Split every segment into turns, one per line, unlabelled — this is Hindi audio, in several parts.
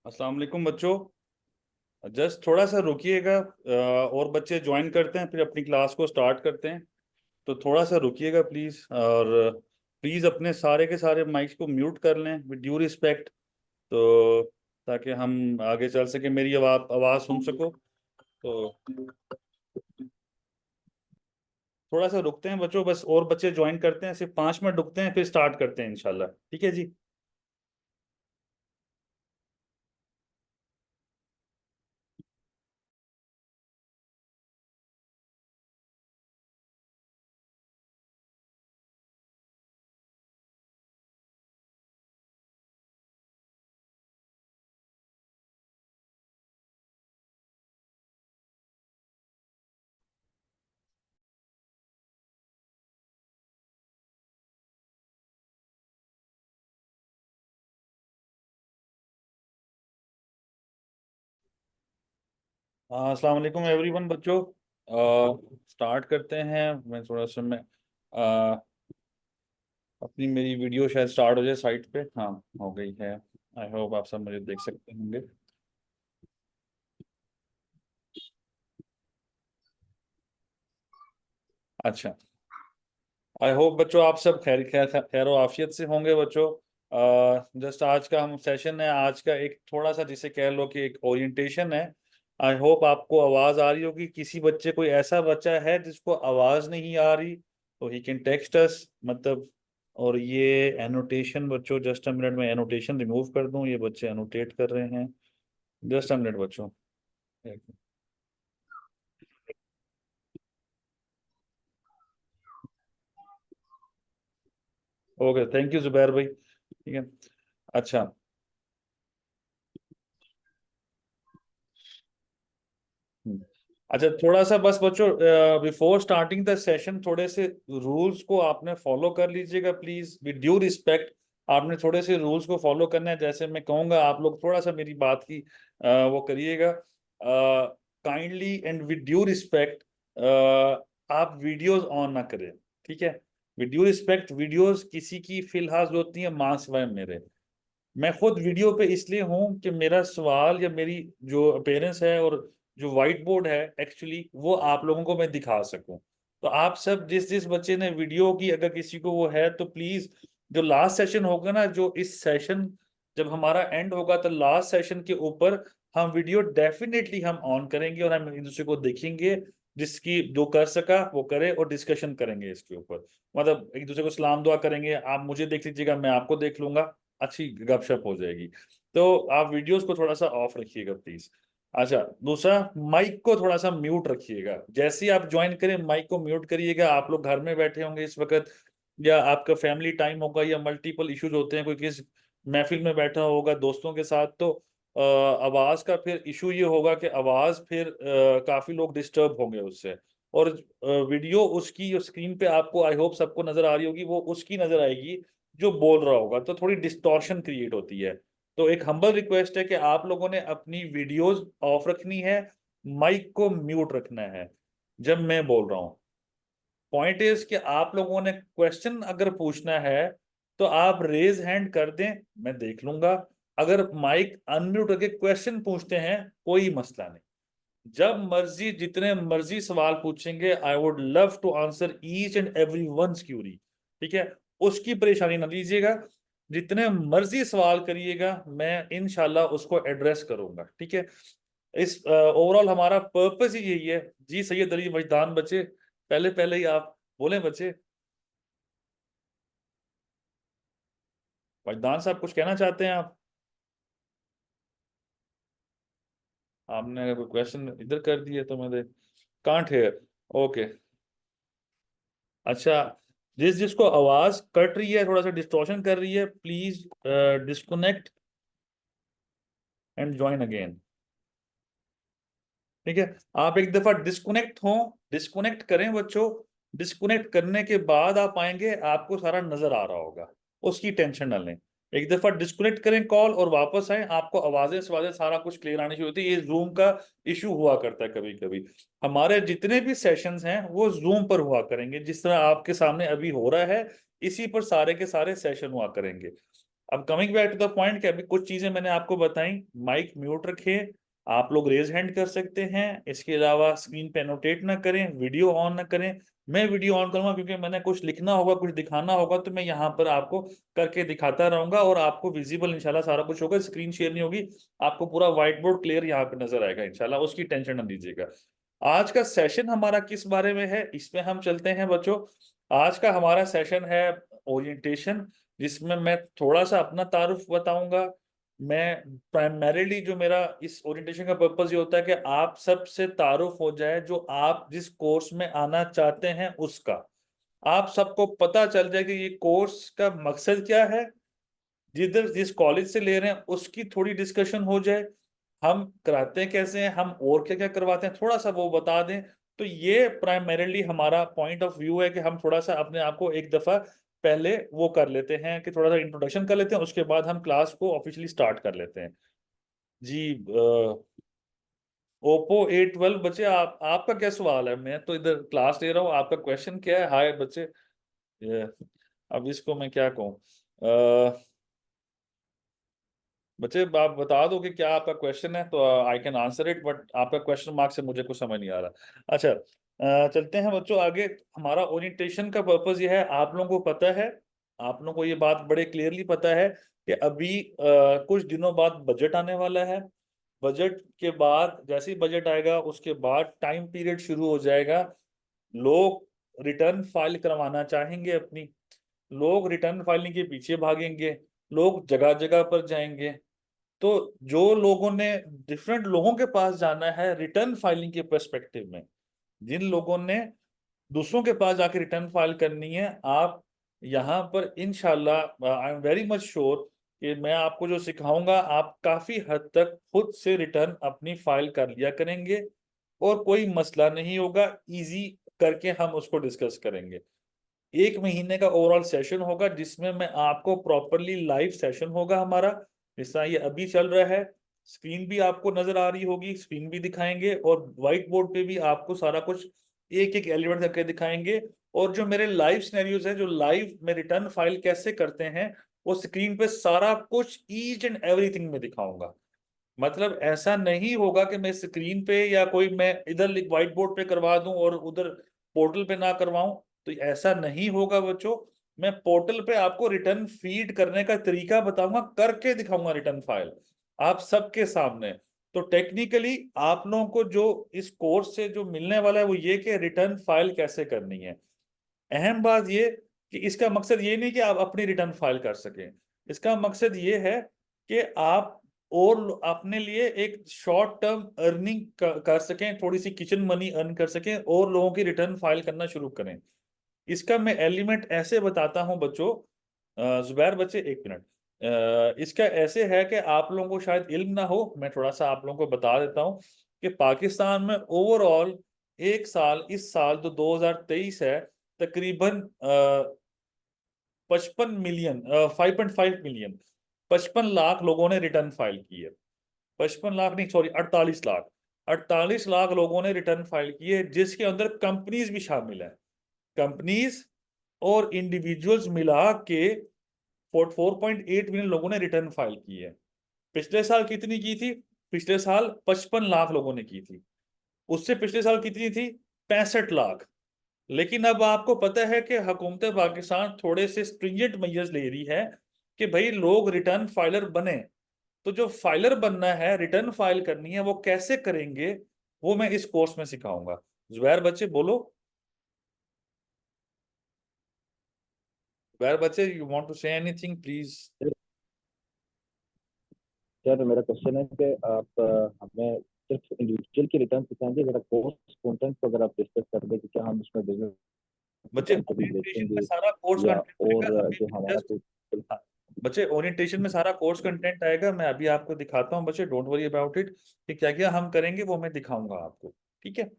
अस्सलाम वालेकुम बच्चों। जस्ट थोड़ा सा रुकिएगा, और बच्चे ज्वाइन करते हैं फिर अपनी क्लास को स्टार्ट करते हैं। तो थोड़ा सा रुकिएगा प्लीज़, और प्लीज़ अपने सारे के सारे माइक्स को म्यूट कर लें विद ड्यू रिस्पेक्ट, तो ताकि हम आगे चल सके, मेरी आवाज़ सुन सको। तो थोड़ा सा रुकते हैं बच्चों, बस और बच्चे ज्वाइन करते हैं, सिर्फ 5 मिनट रुकते हैं फिर स्टार्ट करते हैं इंशाल्लाह। ठीक है जी। अस्सलाम वालेकुम एवरीवन बच्चों। स्टार्ट करते हैं। मैं थोड़ा सा मैं अपनी मेरी वीडियो शायद स्टार्ट हो जाए साइट पे। हाँ, हो गई है। आई होप आप सब मुझे देख सकते होंगे। अच्छा, आई होप बच्चों आप सब खैर खैर खैर आफियत से होंगे बच्चों। जस्ट आज का हम सेशन है, आज का एक थोड़ा सा जिसे कह लो कि एक ओरिएंटेशन है। आई होप आपको आवाज़ आ रही होगी। किसी बच्चे, कोई ऐसा बच्चा है जिसको आवाज़ नहीं आ रही तो ही कैन टेक्स्ट अस, मतलब। और ये एनोटेशन बच्चों, जस्ट अ मिनट में एनोटेशन रिमूव कर दूं, ये बच्चे एनोटेट कर रहे हैं। जस्ट अ मिनट बच्चों। ओके, थैंक यू जुबैर भाई। ठीक है। अच्छा। हम्म। अच्छा, थोड़ा सा बस बच्चों, बिफोर स्टार्टिंग द सेशन थोड़े से रूल्स को आपने फॉलो कर लीजिएगा प्लीज, विद ड्यू रिस्पेक्ट। आपने थोड़े से रूल्स को फॉलो करना है, जैसे मैं कहूँगा आप लोग थोड़ा सा मेरी बात की वो करिएगा kindly and with due respect. आप वीडियोस ऑन ना करें, ठीक है। विद ड्यू रिस्पेक्ट, वीडियोस किसी की फिलहाल जरूरत नहीं है मां सिवाय मेरे। मैं खुद वीडियो पे इसलिए हूँ कि मेरा सवाल या मेरी जो अपेरेंस है और जो वाइट बोर्ड है एक्चुअली वो आप लोगों को मैं दिखा सकूं। तो आप सब जिस जिस बच्चे ने वीडियो की, अगर किसी को वो है तो प्लीज, जो लास्ट सेशन होगा ना, जो इस सेशन जब हमारा एंड होगा तो लास्ट सेशन के ऊपर हम वीडियो डेफिनेटली हम ऑन करेंगे और हम एक दूसरे को देखेंगे। जिसकी जो कर सका वो करे और डिस्कशन करेंगे इसके ऊपर। मतलब एक दूसरे को सलाम दुआ करेंगे, आप मुझे देख लीजिएगा, मैं आपको देख लूंगा, अच्छी गपशप हो जाएगी। तो आप वीडियोस को थोड़ा सा ऑफ रखिएगा प्लीज। अच्छा, दूसरा, माइक को थोड़ा सा म्यूट रखिएगा। जैसे ही आप ज्वाइन करें माइक को म्यूट करिएगा। आप लोग घर में बैठे होंगे इस वक्त, या आपका फैमिली टाइम होगा, या मल्टीपल इश्यूज होते हैं, कोई किस महफिल में बैठा होगा दोस्तों के साथ, तो आवाज का फिर इशू ये होगा कि आवाज फिर काफी लोग डिस्टर्ब होंगे उससे। और वीडियो उसकी स्क्रीन पे आपको आई होप सबको नजर आ रही होगी, वो उसकी नजर आएगी जो बोल रहा होगा, तो थोड़ी डिस्टॉर्शन क्रिएट होती है। तो एक हम्बल रिक्वेस्ट है कि आप लोगों ने अपनी वीडियोस ऑफ रखनी है, माइक को म्यूट रखना है जब मैं बोल रहा हूँ। पॉइंट इज कि आप लोगों ने क्वेश्चन अगर पूछना है तो आप रेज हैंड कर दें, मैं देख लूंगा। अगर माइक अनम्यूट करके क्वेश्चन पूछते हैं, कोई मसला नहीं। जब मर्जी जितने मर्जी सवाल पूछेंगे, I would love to answer each and every one's query. ठीक है, उसकी परेशानी ना लीजिएगा। जितने मर्जी सवाल करिएगा, मैं इंशाल्लाह उसको एड्रेस करूंगा। ठीक है। इस ओवरऑल हमारा पर्पस ही यही है। जी सैयद अली मजदान बच्चे, पहले पहले ही आप बोले बच्चे। मजदान साहब कुछ कहना चाहते हैं आप? आपने अगर कोई क्वेश्चन इधर कर दिए तो मैं कांट हेयर। ओके। अच्छा, जिस जिसको आवाज कट रही है, थोड़ा सा डिस्टॉर्शन कर रही है, please disconnect and join again. ठीक है। आप एक दफा डिस्कनेक्ट हो, डिस्कनेक्ट करें बच्चों। डिस्कनेक्ट करने के बाद आप आएंगे, आपको सारा नजर आ रहा होगा, उसकी टेंशन ना लें। एक दफा डिस्कनेक्ट करें कॉल और वापस आए, आपको आवाजें सवाजें सारा कुछ क्लियर आनी शुरू होती है। ये जूम का इशू हुआ करता है कभी कभी। हमारे जितने भी सेशंस हैं वो जूम पर हुआ करेंगे, जिस तरह आपके सामने अभी हो रहा है, इसी पर सारे के सारे सेशन हुआ करेंगे। अब coming back to the point कि अभी कुछ चीजें मैंने आपको बताई, माइक म्यूट रखें, आप लोग रेज हैंड कर सकते हैं, इसके अलावा स्क्रीन पे एनोटेट ना करें, वीडियो ऑन ना करें। मैं वीडियो ऑन करूंगा क्योंकि मैंने कुछ लिखना होगा, कुछ दिखाना होगा, तो मैं यहाँ पर आपको करके दिखाता रहूंगा और आपको विजिबल इंशाल्लाह सारा कुछ होगा। स्क्रीन शेयर नहीं होगी, आपको पूरा व्हाइट बोर्ड क्लियर यहाँ पे नजर आएगा इंशाल्लाह, उसकी टेंशन ना लीजिएगा। आज का सेशन हमारा किस बारे में है, इसमें हम चलते हैं बच्चों। आज का हमारा सेशन है ओरिएंटेशन, जिसमें मैं थोड़ा सा अपना तारुफ बताऊंगा। मैं प्राइमरीली जो मेरा इस ओरिएंटेशन का पर्पस ये होता है कि आप सबसे तारुफ हो जाए, जो आप जिस कोर्स में आना चाहते हैं उसका, आप सबको पता चल जाए कि ये कोर्स का मकसद क्या है, जिधर जिस कॉलेज से ले रहे हैं उसकी थोड़ी डिस्कशन हो जाए, हम कराते हैं कैसे हैं, हम और क्या क्या करवाते हैं थोड़ा सा वो बता दें। तो ये प्राइमरीली हमारा पॉइंट ऑफ व्यू है कि हम थोड़ा सा अपने आप को एक दफा पहले वो कर लेते हैं कि थोड़ा सा इंट्रोडक्शन कर लेते हैं, उसके बाद हम क्लास को ऑफिशियली स्टार्ट कर लेते हैं। जी ओप्पो A12 बच्चे, आपका क्या सवाल है? मैं तो इधर क्लास ले रहा हूँ, आपका क्वेश्चन क्या है? हाय बच्चे, ये, अब इसको मैं क्या कहूँ? बच्चे आप बता दो कि क्या आपका क्वेश्चन है, तो I can answer it, but आपका क्वेश्चन मार्क से मुझे कुछ समझ नहीं आ रहा। अच्छा, चलते हैं बच्चों आगे। हमारा ओरिएंटेशन का पर्पस ये है, आप लोगों को पता है, आप लोगों को ये बात बड़े क्लियरली पता है कि अभी कुछ दिनों बाद बजट आने वाला है। बजट के बाद, जैसे ही बजट आएगा उसके बाद टाइम पीरियड शुरू हो जाएगा। लोग रिटर्न फाइल करवाना चाहेंगे अपनी, लोग रिटर्न फाइलिंग के पीछे भागेंगे, लोग जगह जगह पर जाएंगे। तो जो लोगों ने, डिफरेंट लोगों के पास जाना है रिटर्न फाइलिंग के पर्सपेक्टिव में, जिन लोगों ने दूसरों के पास जाके रिटर्न फाइल करनी है, आप यहाँ पर इंशाल्लाह I am very much sure कि मैं आपको जो सिखाऊंगा आप काफी हद तक खुद से रिटर्न अपनी फाइल कर लिया करेंगे और कोई मसला नहीं होगा। इजी करके हम उसको डिस्कस करेंगे। 1 महीने का ओवरऑल सेशन होगा जिसमें मैं आपको प्रॉपरली, लाइव सेशन होगा हमारा, जैसा ये अभी चल रहा है। स्क्रीन भी आपको नजर आ रही होगी, स्क्रीन भी दिखाएंगे और व्हाइट बोर्ड पे भी आपको सारा कुछ एक एक एलिमेंट करके दिखाएंगे। और जो मेरे लाइव सिनेरियोज हैं, जो लाइव में रिटर्न फाइल कैसे करते हैं, वो स्क्रीन पे सारा कुछ ईच एंड एवरीथिंग में दिखाऊंगा। मतलब ऐसा नहीं होगा कि मैं स्क्रीन पे या कोई मैं इधर व्हाइट बोर्ड पे करवा दूं और उधर पोर्टल पे ना करवाऊं, तो ऐसा नहीं होगा बच्चों। मैं पोर्टल पे आपको रिटर्न फीड करने का तरीका बताऊंगा, करके दिखाऊंगा रिटर्न फाइल आप सबके सामने। तो टेक्निकली आप लोगों को जो इस कोर्स से जो मिलने वाला है वो ये कि रिटर्न फाइल कैसे करनी है। अहम बात ये कि इसका मकसद ये नहीं कि आप अपनी रिटर्न फाइल कर सकें, इसका मकसद ये है कि आप और अपने लिए एक शॉर्ट टर्म अर्निंग कर सकें, थोड़ी सी किचन मनी अर्न कर सकें और लोगों की रिटर्न फाइल करना शुरू करें। इसका मैं एलिमेंट ऐसे बताता हूं बच्चों, जुबैर बच्चे एक मिनट, इसका ऐसे है कि आप लोगों को शायद इल्म ना हो, मैं थोड़ा सा आप लोगों को बता देता हूं कि पाकिस्तान में ओवरऑल एक साल, इस साल जो 2023 है, तकरीबन 55 मिलियन, 5.5 मिलियन, 55 लाख लोगों ने रिटर्न फाइल की है। 55 लाख नहीं, सॉरी, 48 लाख, 48 लाख लोगों ने रिटर्न फाइल की है, जिसके अंदर कंपनीज भी शामिल है। कंपनीज और इंडिविजुअल्स मिला के 4.8 मिलियन लोगों ने रिटर्न फाइल की है। पिछले साल कितनी की थी? पिछले साल 55 लाख लोगों ने की थी। उससे पिछले साल कितनी थी? 65 लाख। लेकिन अब आपको पता है कि हुकूमत पाकिस्तान थोड़े से स्ट्रिंजेंट मेजर्स ले रही है कि भाई लोग रिटर्न फाइलर बने। तो जो फाइलर बनना है, रिटर्न फाइल करनी है, वो कैसे करेंगे, वो मैं इस कोर्स में सिखाऊंगा। जुबैर बच्चे बोलो, जुबैर बच्चे, you want to say anything please?
Sir मेरा क्वेश्चन है कि आप हमें सिर्फ इंडिविजुअल की रिटर्न सिखाएंगे, जरा कोर्स कंटेंट को अगर आप डिस्कस कर दें कि क्या हम इसमें बिजनेस
बच्चे
अकाउंट कभी
ओरिएंटेशन में
बेचेंगे
सारा कोर्स
या
कंटेंट
और
आएगा अभी।
जो हमारा
जस्ट,
कोई।
बच्चे ओरिएंटेशन में सारा कोर्स कंटेंट आएगा, मैं अभी आपको दिखाता हूँ बच्चे, डोंट वरी अबाउट इट, कि क्या क्या हम करेंगे वो मैं दिखाऊंगा आपको, ठीक है।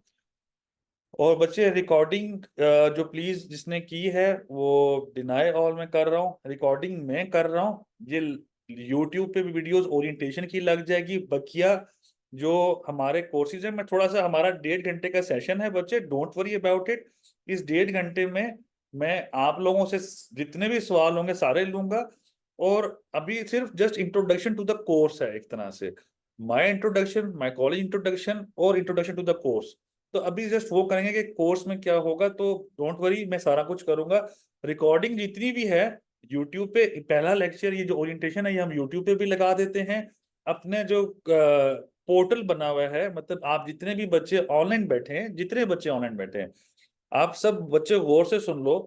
और बच्चे रिकॉर्डिंग जो प्लीज जिसने की है वो डिनाई ऑल में कर रहा हूँ, रिकॉर्डिंग मैं कर रहा हूँ। ये यूट्यूब पे भी वीडियोस ओरिएंटेशन की लग जाएगी, बकिया जो हमारे कोर्सेज है, मैं थोड़ा सा, हमारा 1.5 घंटे का सेशन है बच्चे, डोंट वरी अबाउट इट। इस 1.5 घंटे में मैं आप लोगों से जितने भी सवाल होंगे सारे लूंगा और अभी सिर्फ just introduction to the course है एक तरह से, my introduction, my college introduction और इंट्रोडक्शन टू द कोर्स। तो अभी जस्ट वो करेंगे कि कोर्स में क्या होगा, तो डोंट वरी, मैं सारा कुछ करूंगा। रिकॉर्डिंग जितनी भी है यूट्यूब पे, पहला लेक्चर ये जो ओरिएंटेशन है ये हम यूट्यूब पे भी लगा देते हैं। अपने जो पोर्टल बना हुआ है, मतलब आप जितने भी बच्चे ऑनलाइन बैठे हैं, जितने बच्चे ऑनलाइन बैठे हैं, आप सब बच्चे गौर से सुन लो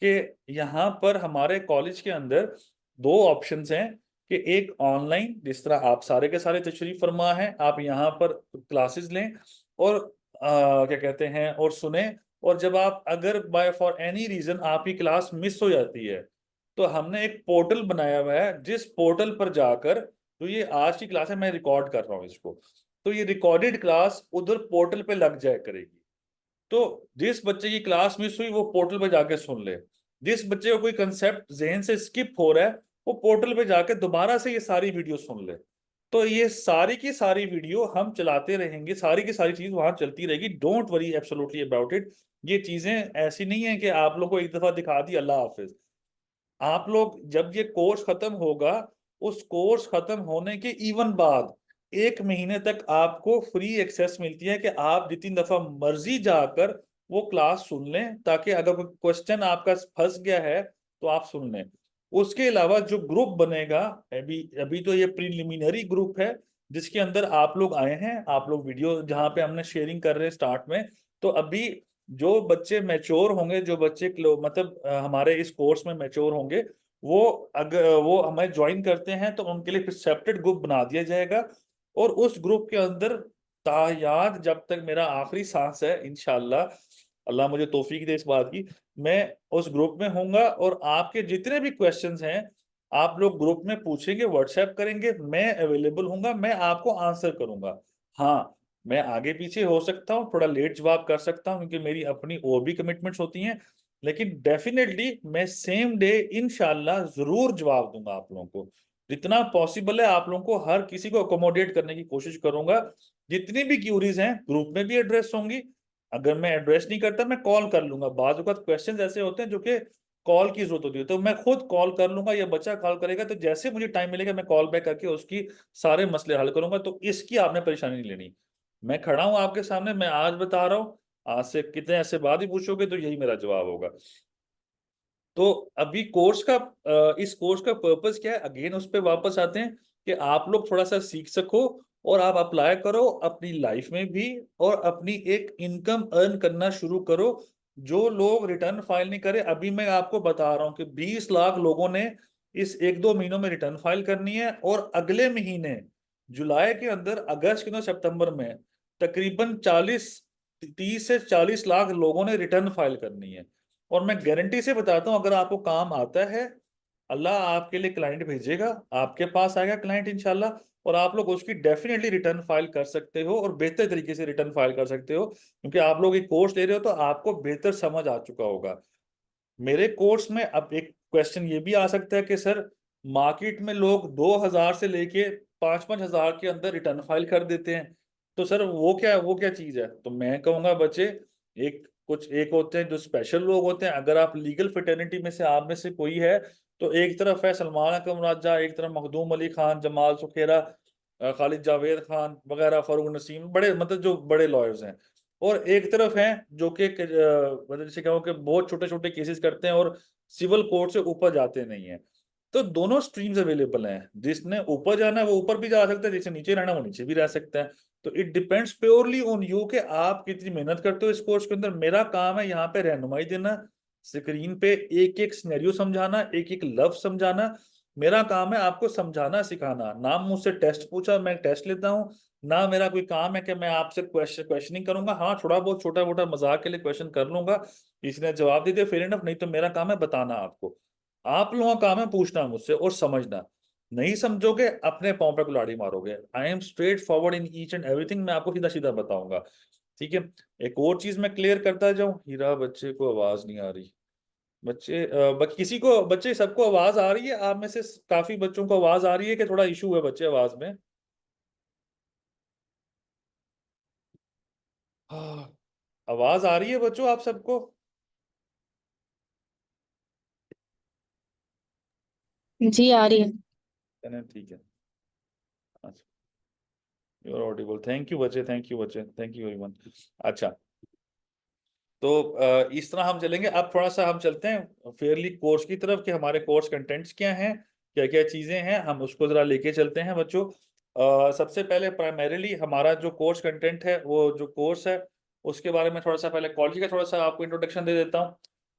कि यहाँ पर हमारे कॉलेज के अंदर दो ऑप्शंस हैं, कि एक ऑनलाइन, जिस तरह आप सारे के सारे तशरीफ फरमा हैं, आप यहाँ पर क्लासेस लें और क्या कहते हैं, और सुने। और जब आप अगर बाय फॉर एनी रीजन आपकी क्लास मिस हो जाती है, तो हमने एक पोर्टल बनाया हुआ है, जिस पोर्टल पर जाकर, तो ये आज की क्लास है, मैं रिकॉर्ड कर रहा हूँ इसको, तो ये रिकॉर्डेड क्लास उधर पोर्टल पे लग जाया करेगी। तो जिस बच्चे की क्लास मिस हुई वो पोर्टल पे जाके सुन ले, जिस बच्चे को कोई कंसेप्ट जहन से स्किप हो रहा है वो पोर्टल पे जाके दोबारा से ये सारी वीडियो सुन ले। तो ये सारी की सारी वीडियो हम चलाते रहेंगे, सारी की सारी चीज वहां चलती रहेगी, don't worry absolutely about it. ये चीजें ऐसी नहीं है कि आप लोग को एक दफा दिखा दी अल्लाह हाफिज। आप लोग जब ये कोर्स खत्म होगा, उस कोर्स खत्म होने के इवन बाद 1 महीने तक आपको फ्री एक्सेस मिलती है, कि आप जितनी दफा मर्जी जाकर वो क्लास सुन लें, ताकि अगर कोई क्वेश्चन आपका फंस गया है तो आप सुन लें। उसके अलावा जो ग्रुप बनेगा, अभी अभी तो ये प्रीलिमिनरी ग्रुप है, जिसके अंदर आप लोग आए हैं, आप लोग वीडियो जहाँ पे हमने शेयरिंग कर रहे हैं स्टार्ट में। तो अभी जो बच्चे मैच्योर होंगे, जो बच्चे मतलब हमारे इस कोर्स में मैच्योर होंगे, वो अगर वो हमें ज्वाइन करते हैं तो उनके लिए फिर सेपरेट ग्रुप बना दिया जाएगा। और उस ग्रुप के अंदर तायाद जब तक मेरा आखिरी सांस है, इंशाल्लाह, अल्लाह मुझे तौफीक दे इस बात की, मैं उस ग्रुप में होऊंगा। और आपके जितने भी क्वेश्चंस हैं आप लोग ग्रुप में पूछेंगे, व्हाट्सएप करेंगे, मैं अवेलेबल हूंगा, मैं आपको आंसर करूंगा। हाँ, मैं आगे पीछे हो सकता हूँ, थोड़ा लेट जवाब कर सकता हूँ, क्योंकि मेरी अपनी और भी कमिटमेंट्स होती हैं, लेकिन डेफिनेटली मैं सेम डे इंशाल्लाह जरूर जवाब दूंगा आप लोगों को। जितना पॉसिबल है आप लोगों को हर किसी को अकोमोडेट करने की कोशिश करूंगा। जितनी भी क्यूरीज हैं ग्रुप में भी एड्रेस होंगी, अगर मैं एड्रेस नहीं करता मैं कॉल कर लूंगा, बाज़ औक़ात क्वेश्चंस ऐसे होते हैं जो कि कॉल की जरूरत होती है, तो मैं खुद कॉल कर लूंगा या बच्चा कॉल करेगा, तो जैसे मुझे टाइम मिलेगा मैं कॉल बैक करके उसकी सारे मसले हल करूंगा। तो इसकी आपने परेशानी नहीं लेनी, मैं खड़ा हूं आपके सामने, मैं आज बता रहा हूँ, आज से कितने ऐसे बाद ही पूछोगे तो यही मेरा जवाब होगा। तो अभी कोर्स का इस कोर्स का पर्पस क्या है, अगेन उस पर वापस आते हैं, कि आप लोग थोड़ा सा सीख सको और आप अप्लाई करो अपनी लाइफ में भी, और अपनी एक इनकम अर्न करना शुरू करो। जो लोग रिटर्न फाइल नहीं करे, अभी मैं आपको बता रहा हूँ कि 20 लाख लोगों ने इस 1-2 महीनों में रिटर्न फाइल करनी है, और अगले महीने जुलाई के अंदर, अगस्त के अंदर, सितंबर में तकरीबन 30 से 40 लाख लोगों ने रिटर्न फाइल करनी है। और मैं गारंटी से बताता हूं, अगर आपको काम आता है, अल्लाह आपके लिए क्लाइंट भेजेगा, आपके पास आएगा क्लाइंट इंशाल्लाह, और आप लोग उसकी डेफिनेटली रिटर्न फाइल कर सकते हो, और बेहतर तरीके से रिटर्न फाइल कर सकते हो, क्योंकि आप लोग एक कोर्स ले रहे हो तो आपको बेहतर समझ आ चुका होगा। मेरे कोर्स में अब एक क्वेश्चन ये भी आ सकता है कि सर, मार्केट में लोग 2,000 से लेके 5-5 हज़ार के अंदर रिटर्न फाइल कर देते हैं, तो सर वो क्या चीज है? तो मैं कहूंगा बच्चे, एक होते हैं जो स्पेशल लोग होते हैं, अगर आप लीगल फ्रेटर्निटी में से आप में से कोई है, तो एक तरफ है सलमान अकरम राजा, एक तरफ मखदूम अली खान, जमाल सुखेरा, खालिद जावेद खान वगैरह, फरूक नसीम, बड़े मतलब जो बड़े लॉयर्स हैं। और एक तरफ हैं जो कि मतलब जैसे कहूँ कि बहुत छोटे छोटे केसेस करते हैं और सिविल कोर्ट से ऊपर जाते नहीं हैं। तो दोनों स्ट्रीम्स अवेलेबल हैं, जिसने ऊपर जाना है वो ऊपर भी जा सकता है, जिसने नीचे रहना है वो नीचे भी रह सकता है। तो it depends purely on you कि आप कितनी मेहनत करते हो इस कोर्स के अंदर। मेरा काम है यहाँ पे रहनुमाई देना, स्क्रीन पे एक एक सिनेरियो समझाना, एक एक लफ्ज समझाना। मेरा काम है आपको समझाना सिखाना, ना मुझसे टेस्ट पूछा मैं टेस्ट लेता हूँ, ना मेरा कोई काम है कि मैं आपसे क्वेश्चनिंग करूंगा। हाँ, थोड़ा बहुत छोटा मोटा मजाक के लिए क्वेश्चन कर लूंगा, इसने जवाब दे दिया फेयर इनफ, नहीं तो मेरा काम है बताना आपको। आप लोगों का काम है पूछना मुझसे और समझना। नहीं समझोगे अपने पाँव पे कुल्हाड़ी मारोगे। I am straight forward in each and everything, मैं आपको सीधा सीधा बताऊंगा। ठीक है, एक और चीज मैं क्लियर करता जाऊं, हीरा बच्चे को आवाज नहीं आ रही। बच्चे किसी को, बच्चे सबको आवाज आ रही है? आप में से काफी बच्चों को आवाज आ रही है कि थोड़ा इशू है बच्चे आवाज में? हाँ, आवाज आ रही है बच्चों आप सबको?
जी आ रही है।
चलें ठीक है। अच्छा, you are audible. Thank you बच्चे, थैंक यू बच्चे, थैंक यू एवरीवन। अच्छा, तो इस तरह हम चलेंगे। अब थोड़ा सा हम चलते हैं फेयरली कोर्स की तरफ कि हमारे कोर्स कंटेंट्स क्या हैं, क्या क्या चीजें हैं, हम उसको जरा लेके चलते हैं बच्चों। सबसे पहले प्राइमरीली हमारा जो कोर्स कंटेंट है, वो जो कोर्स है उसके बारे में थोड़ा सा पहले कॉलेज का थोड़ा सा आपको इंट्रोडक्शन दे देता हूँ।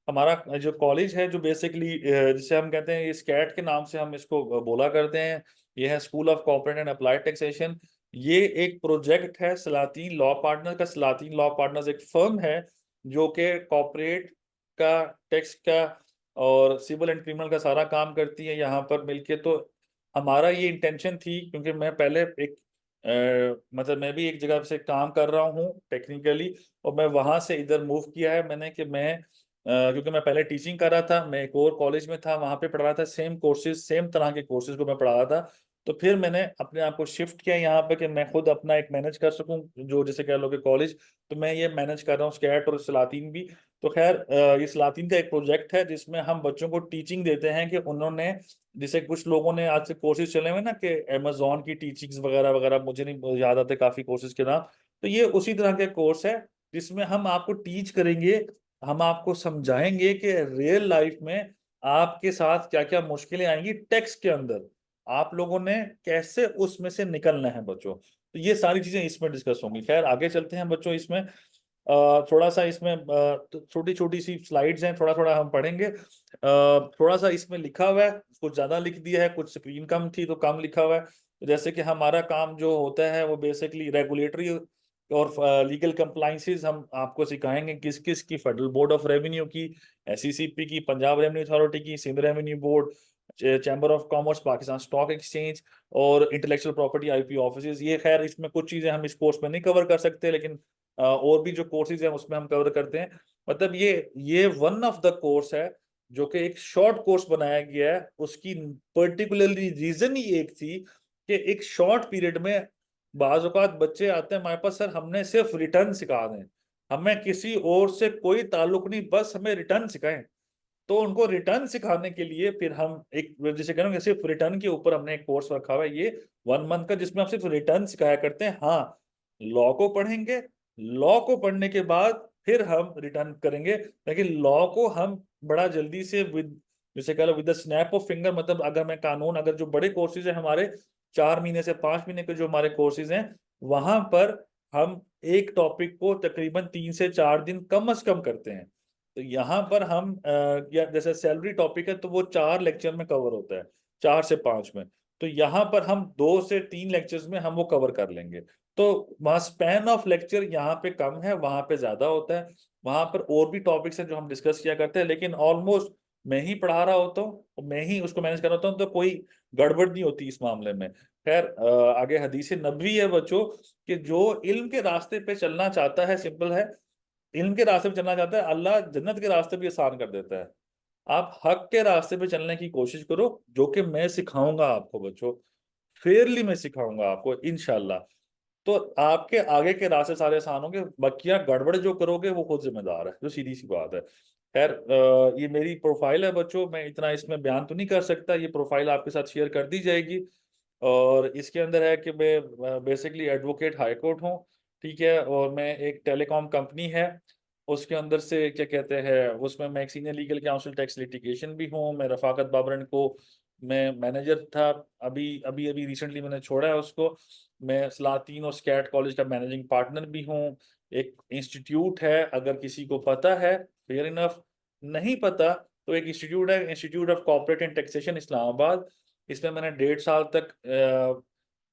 हमारा जो कॉलेज है, जो बेसिकली जिसे हम कहते हैं, ये स्कैट के नाम से हम इसको बोला करते हैं, ये है school of corporate and applied taxation. ये एक प्रोजेक्ट है सलातीन लॉ पार्टनर का। सलातीन लॉ पार्टनर्स एक फर्म है जो कि कॉर्पोरेट का, टैक्स का और सिविल एंड क्रिमिनल का सारा काम करती है यहाँ पर मिलके। तो हमारा ये इंटेंशन थी, क्योंकि मैं पहले एक मतलब मैं भी एक जगह से काम कर रहा हूँ टेक्निकली, और मैं वहां से इधर मूव किया है मैंने कि मैं क्योंकि मैं पहले टीचिंग कर रहा था, मैं एक और कॉलेज में था, वहां पे पढ़ा रहा था सेम कोर्सेज, सेम तरह के कोर्सेज को मैं पढ़ा रहा था। तो फिर मैंने अपने आप को शिफ्ट किया यहाँ पे कि मैं खुद अपना एक मैनेज कर सकूं, जो जैसे कह लो कि कॉलेज। तो मैं ये मैनेज कर रहा हूँ स्कैट और सलातीन भी। तो खैर ये सलातीन का एक प्रोजेक्ट है जिसमें हम बच्चों को टीचिंग देते हैं कि उन्होंने, जैसे कुछ लोगों ने आज से कोर्सेज चले हुए ना कि अमेजोन की टीचिंग्स वगैरह वगैरह, मुझे नहीं याद आते काफी कोर्सेज के नाम। तो ये उसी तरह के कोर्स है जिसमें हम आपको टीच करेंगे, हम आपको समझाएंगे कि रियल लाइफ में आपके साथ क्या क्या मुश्किलें आएंगी टैक्स के अंदर, आप लोगों ने कैसे उसमें से निकलना है बच्चों। तो ये सारी चीजें इसमें डिस्कस होंगी। खैर आगे चलते हैं बच्चों। इसमें थोड़ा सा इसमें छोटी छोटी सी स्लाइड्स हैं, थोड़ा थोड़ा हम पढ़ेंगे। थोड़ा सा इसमें लिखा हुआ है, कुछ ज्यादा लिख दिया है, कुछ स्क्रीन कम थी तो कम लिखा हुआ है। जैसे कि हमारा काम जो होता है वो बेसिकली रेगुलेटरी और लीगल कंप्लाइंसेस हम आपको सिखाएंगे, किस किस की, फेडरल बोर्ड ऑफ रेवेन्यू की, एसईसीपी की, पंजाब रेवेन्यू अथॉरिटी की, Sindh revenue board, chamber of commerce, Pakistan stock exchange और इंटेलेक्चुअल प्रॉपर्टी आईपी ऑफिस। ये खैर इसमें कुछ चीजें हम इस कोर्स में नहीं कवर कर सकते, लेकिन और भी जो कोर्सेज हैं उसमें हम कवर करते हैं। मतलब ये वन ऑफ द कोर्स है जो कि एक शॉर्ट कोर्स बनाया गया है। उसकी पर्टिकुलरली रीजन ही एक थी कि एक शॉर्ट पीरियड में बाज औकात बच्चे आते हैं हमारे पास, सर हमने सिर्फ रिटर्न सिखा दें, हमें किसी और से कोई ताल्लुक नहीं, बस हमें रिटर्न सिखाएं। तो उनको रिटर्न सिखाने के लिए फिर हम एक, जैसे कह रहे हैं, सिर्फ रिटर्न के ऊपर हमने एक कोर्स रखा हुआ है, ये 1 मंथ का, जिसमें हम सिर्फ रिटर्न सिखाया करते हैं। हाँ, लॉ को पढ़ेंगे, लॉ को पढ़ने के बाद फिर हम रिटर्न करेंगे, लेकिन लॉ को हम बड़ा जल्दी से विद, जैसे कह लो with the snap of finger, मतलब अगर मैं कानून, अगर जो बड़े कोर्सेज हैं हमारे 4 महीने से 5 महीने के जो हमारे कोर्सेज हैं, वहां पर हम एक टॉपिक को तकरीबन 3 से 4 दिन कम से कम करते हैं। तो यहाँ पर हम या जैसे सैलरी टॉपिक है तो वो 4 लेक्चर में कवर होता है, 4 से 5 में। तो यहाँ पर हम 2 से 3 लेक्चर्स में हम वो कवर कर लेंगे। तो वहाँ स्पैन ऑफ लेक्चर यहाँ पे कम है, वहां पे ज्यादा होता है। वहां पर और भी टॉपिक्स हैं जो हम डिस्कस किया करते हैं, लेकिन ऑलमोस्ट मैं ही पढ़ा रहा होता हूँ और मैं ही उसको मैनेज कर रहा होता हूँ, तो कोई गड़बड़ नहीं होती इस मामले में। खैर आगे हदीस नबवी है बच्चों, कि जो इल्म के रास्ते पे चलना चाहता है, सिंपल है, इल्म के रास्ते पे चलना चाहता है, अल्लाह जन्नत के रास्ते भी आसान कर देता है। आप हक के रास्ते पे चलने की कोशिश करो, जो कि मैं सिखाऊंगा आपको बच्चों, फेयरली मैं सिखाऊंगा आपको इंशाल्लाह। तो आपके आगे के रास्ते सारे आसान होंगे, बकिया गड़बड़ जो करोगे वो खुद जिम्मेदार है, जो सीधी सी बात है। खैर ये मेरी प्रोफाइल है बच्चों, मैं इतना इसमें बयान तो नहीं कर सकता, ये प्रोफाइल आपके साथ शेयर कर दी जाएगी। और इसके अंदर है कि मैं बेसिकली एडवोकेट हाई कोर्ट हूँ, ठीक है, और मैं एक टेलीकॉम कंपनी है उसके अंदर से क्या कहते हैं, उसमें मैं एक senior legal council tax litigation भी हूँ। मैं रफाकत बाबरन को, मैं मैनेजर था, अभी अभी अभी रिसेंटली मैंने छोड़ा है उसको। मैं सलातीन और स्कैट कॉलेज का मैनेजिंग पार्टनर भी हूँ। एक इंस्टीट्यूट है, अगर किसी को पता है फेयर इनफ, नहीं पता तो एक इंस्टीट्यूट है, institute of corporate and taxation Islamabad. इसमें मैंने 1.5 साल तक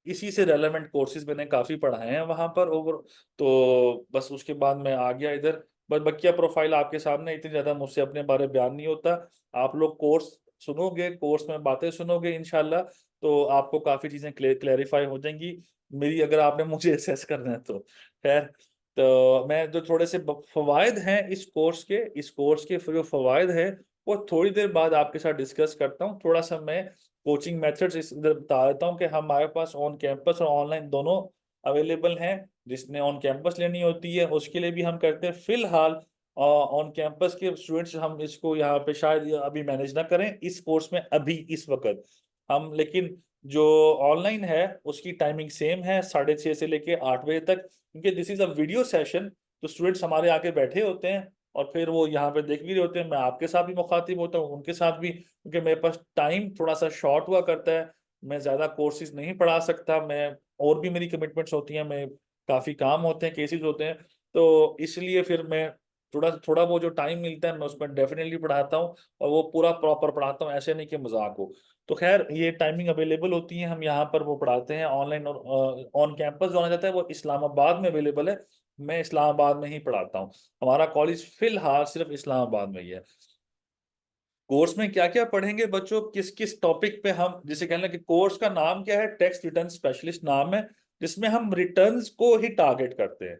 इसी से रेलेवेंट कोर्सेज मैंने काफी पढ़ाए हैं वहां पर ओवर। तो बस उसके बाद मैं आ गया इधर। बस बकिया प्रोफाइल आपके सामने, इतनी ज्यादा मुझसे अपने बारे में बयान नहीं होता। आप लोग कोर्स सुनोगे, कोर्स में बातें सुनोगे इंशाल्लाह, तो आपको काफी चीजें क्लेरिफाई हो जाएंगी मेरी, अगर आपने मुझे असेस करना है तो। खैर, तो मैं जो थोड़े से फवायद हैं इस कोर्स के जो फवायद हैं वो थोड़ी देर बाद आपके साथ डिस्कस करता हूँ। थोड़ा सा मैं कोचिंग मेथड्स इस इधर बता देता हूँ कि हमारे पास ऑन कैंपस और ऑनलाइन दोनों अवेलेबल हैं। जिसने ऑन कैंपस लेनी होती है उसके लिए भी हम करते हैं फिलहाल ऑन कैंपस के स्टूडेंट्स हम इसको यहाँ पे शायद अभी मैनेज ना करें इस कोर्स में अभी इस वक्त हम, लेकिन जो ऑनलाइन है उसकी टाइमिंग सेम है 6:30 से लेके 8 बजे तक, क्योंकि this is a video session. तो स्टूडेंट्स हमारे आके बैठे होते हैं और फिर वो यहाँ पे देख भी रहे होते हैं, मैं आपके साथ भी मुखातिब होता हूँ उनके साथ भी, क्योंकि मेरे पास टाइम थोड़ा सा शॉर्ट हुआ करता है, मैं ज्यादा कोर्सेज नहीं पढ़ा सकता, मैं और भी मेरी कमिटमेंट्स होती हैं, मैं काफी काम होते हैं, केसेस होते हैं, तो इसलिए फिर मैं थोड़ा थोड़ा वो जो टाइम मिलता है मैं उसमें डेफिनेटली पढ़ाता हूँ, और वो पूरा प्रॉपर पढ़ाता हूँ, ऐसे नहीं कि मजाक हो। तो खैर ये टाइमिंग अवेलेबल होती है, हम यहाँ पर वो पढ़ाते हैं ऑनलाइन, और ऑन कैंपस जो आना जाता है वो इस्लामाबाद में अवेलेबल है, मैं इस्लामाबाद में ही पढ़ाता हूँ, हमारा कॉलेज फिलहाल सिर्फ इस्लामाबाद में ही है। कोर्स में क्या क्या पढ़ेंगे बच्चों, किस किस टॉपिक पे हम, जिसे कहना कि कोर्स का नाम क्या है, टैक्स रिटर्न स्पेशलिस्ट नाम है, जिसमें हम रिटर्न्स को ही टारगेट करते हैं,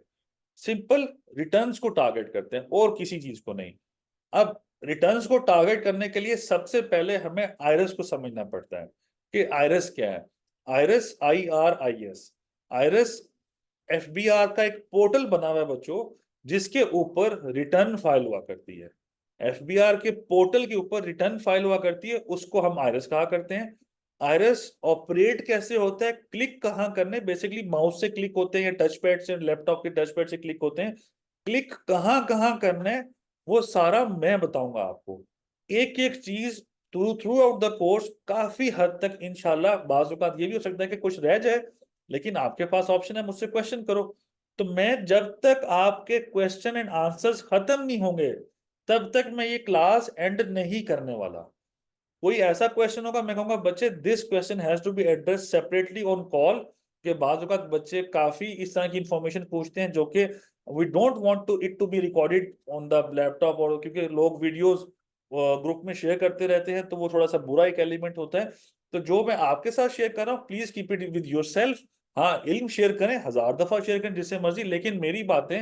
सिंपल रिटर्न्स को टारगेट करते हैं और किसी चीज को नहीं। अब रिटर्न्स को टारगेट करने के लिए सबसे पहले हमें आयरस को समझना पड़ता है कि आयरस क्या है। आयरस IRIS, आयरस FBR का एक पोर्टल बना हुआ है बच्चों, जिसके ऊपर रिटर्न फाइल हुआ करती है। FBR के पोर्टल के ऊपर रिटर्न फाइल हुआ करती है, उसको हम आयरस कहा करते हैं। आयरस ऑपरेट कैसे होता है, क्लिक कहाँ करने, बेसिकली माउस से क्लिक होते हैं या टच पैड से, लैपटॉप के टच पैड से क्लिक होते हैं, क्लिक कहाँ कहाँ करना है वो सारा मैं बताऊंगा आपको, एक एक चीज through through out the course, काफी हद तक इंशाल्लाह। बाज़ औक़ात ये भी हो सकता है कि कुछ रह जाए, लेकिन आपके पास ऑप्शन है मुझसे क्वेश्चन करो, तो मैं जब तक आपके क्वेश्चन एंड आंसर्स खत्म नहीं होंगे तब तक मैं ये क्लास एंड नहीं करने वाला। कोई ऐसा क्वेश्चन होगा मैं कहूंगा बच्चे this question has to be address separately on call, के बाद बच्चे काफी इस तरह की इंफॉर्मेशन पूछते हैं जो कि we don't want to it to be recorded on the laptop, और क्योंकि लोग वीडियोस ग्रुप में शेयर करते रहते हैं तो वो थोड़ा सा बुरा एक एलिमेंट होता है। तो जो मैं आपके साथ शेयर कर रहा हूँ please keep it with your self. हाँ, इल्म शेयर करें, 1000 दफा शेयर करें जिससे मर्जी, लेकिन मेरी बातें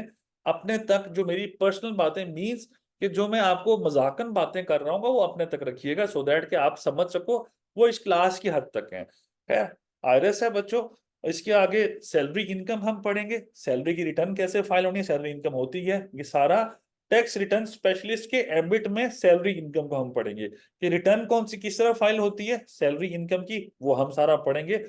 अपने तक, जो मेरी पर्सनल बातें मीन्स कि जो मैं आपको मजाकन बातें कर रहा हूँ वो अपने तक रखिएगा, सो दैट कि आप समझ सको, वो इस क्लास की हद तक है। आयरस है बच्चों, इसके आगे सैलरी इनकम हम पढ़ेंगे, सैलरी की रिटर्न कैसे फाइल होनी है, सैलरी इनकम होती है, ये सारा टैक्स रिटर्न स्पेशलिस्ट के एम्बिट में सैलरी इनकम को हम पढ़ेंगे कि रिटर्न कौन सी किस तरह फाइल होती है सैलरी इनकम की, वो हम सारा पढ़ेंगे।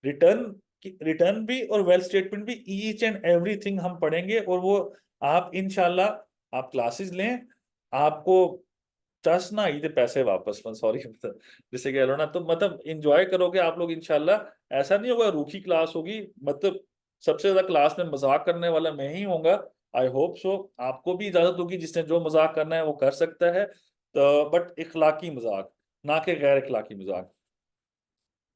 रिटर्न रिटर्न भी और वेल्थ स्टेटमेंट भी, ईच एंड एवरीथिंग हम पढ़ेंगे, और वो आप इंशाल्लाह आप क्लासेस लें, आपको ट्रस्ट ना आई थे पैसे वापस, सॉरी मतलब जिसे कह लो ना, तो मतलब इंजॉय करोगे आप लोग इंशाल्लाह, ऐसा नहीं होगा रूखी क्लास होगी, मतलब सबसे ज्यादा क्लास में मजाक करने वाला मैं ही होऊंगा, आई होप सो। आपको भी इजाजत होगी, जिसने जो मजाक करना है वो कर सकता है, तो बट इखलाकी मजाक, ना कि गैर इखलाकी मजाक।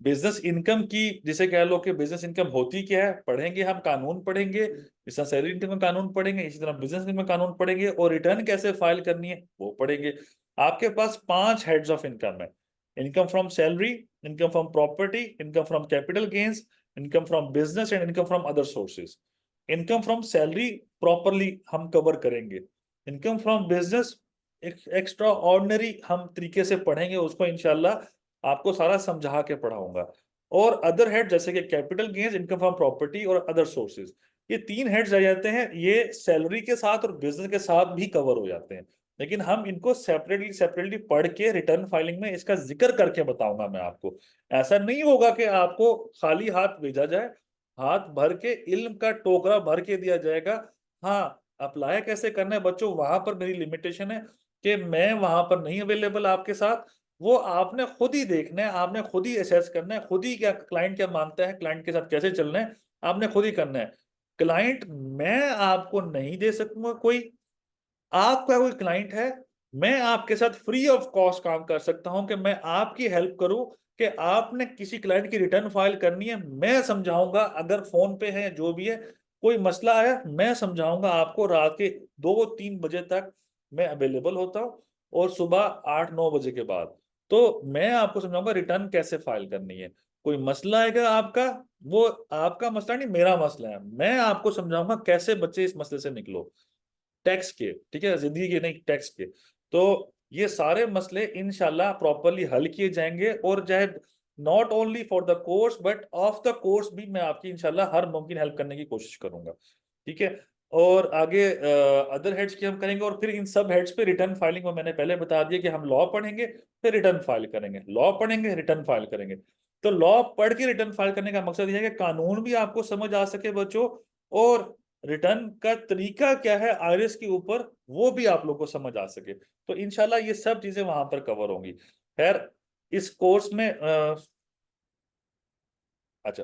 बिजनेस इनकम की, जिसे कह लो कि बिजनेस इनकम होती क्या है, पढ़ेंगे हम, कानून पढ़ेंगे, इस तरह सैलरी इनकम में कानून पढ़ेंगे, इसी तरह बिजनेस इनकम में कानून पढ़ेंगे, और रिटर्न कैसे फाइल करनी है वो पढ़ेंगे। आपके पास 5 हेड्स ऑफ इनकम है, income from salary, income from property, income from capital gains, income from business and income from other sources. Income from salary properly हम कवर करेंगे, income from business extra ordinary हम तरीके से पढ़ेंगे उसको इंशाल्लाह, आपको सारा समझा के पढ़ाऊंगा। और अदर हेड जैसे कि capital gains, income from property और अदर सोर्सेज, ये 3 हेड्स आ जाते हैं, ये सैलरी के साथ और बिजनेस के साथ भी कवर हो जाते हैं, लेकिन हम इनको सेपरेटली सेपरेटली पढ़ के रिटर्न फाइलिंग में इसका जिक्र करके बताऊंगा मैं आपको। ऐसा नहीं होगा कि आपको खाली हाथ भेजा जाए, हाथ भर के इल्म का टोकरा भर के दिया जाएगा। हाँ, अप्लाई कैसे करना है बच्चों, वहां पर मेरी लिमिटेशन है कि मैं वहां पर नहीं अवेलेबल आपके साथ, वो आपने खुद ही देखना है, आपने खुद ही असेस करना है, खुद ही क्या क्लाइंट क्या मांगता है, क्लाइंट के साथ कैसे चलना है, आपने खुद ही करना है। क्लाइंट मैं आपको नहीं दे सकूंगा कोई, आपका कोई क्लाइंट है, मैं आपके साथ फ्री ऑफ कॉस्ट काम कर सकता हूं कि मैं आपकी हेल्प करूं कि आपने किसी क्लाइंट की रिटर्न फाइल करनी है, मैं समझाऊंगा, अगर फोन पे है जो भी है, कोई मसला आया मैं समझाऊंगा आपको, रात के 2-3 बजे तक मैं अवेलेबल होता हूँ, और सुबह 8-9 बजे के बाद, तो मैं आपको समझाऊंगा रिटर्न कैसे फाइल करनी है। कोई मसला आएगा आपका, वो आपका मसला नहीं मेरा मसला है, मैं आपको समझाऊंगा कैसे बच्चे इस मसले से निकलो, टैक्स के, ठीक है, जिंदगी के नहीं टैक्स के। तो ये सारे मसले इंशाल्लाह प्रॉपरली हल किए जाएंगे, और चाहे not only for the course but of the course भी मैं आपकी इंशाल्लाह हर मुमकिन हेल्प करने की कोशिश करूंगा, ठीक है। और आगे अदर हेड्स की हम करेंगे, और फिर इन सब हेड्स पे रिटर्न फाइलिंग में मैंने पहले बता दिया कि हम लॉ पढ़ेंगे फिर रिटर्न फाइल करेंगे, लॉ पढ़ेंगे रिटर्न फाइल करेंगे। तो लॉ पढ़ के रिटर्न फाइल करने का मकसद यह है कि कानून भी आपको समझ आ सके बच्चों, और रिटर्न का तरीका क्या है आईआरएस के ऊपर वो भी आप लोग को समझ आ सके। तो इंशाल्लाह ये सब चीजें वहां पर कवर होंगी। खैर इस कोर्स में अच्छा,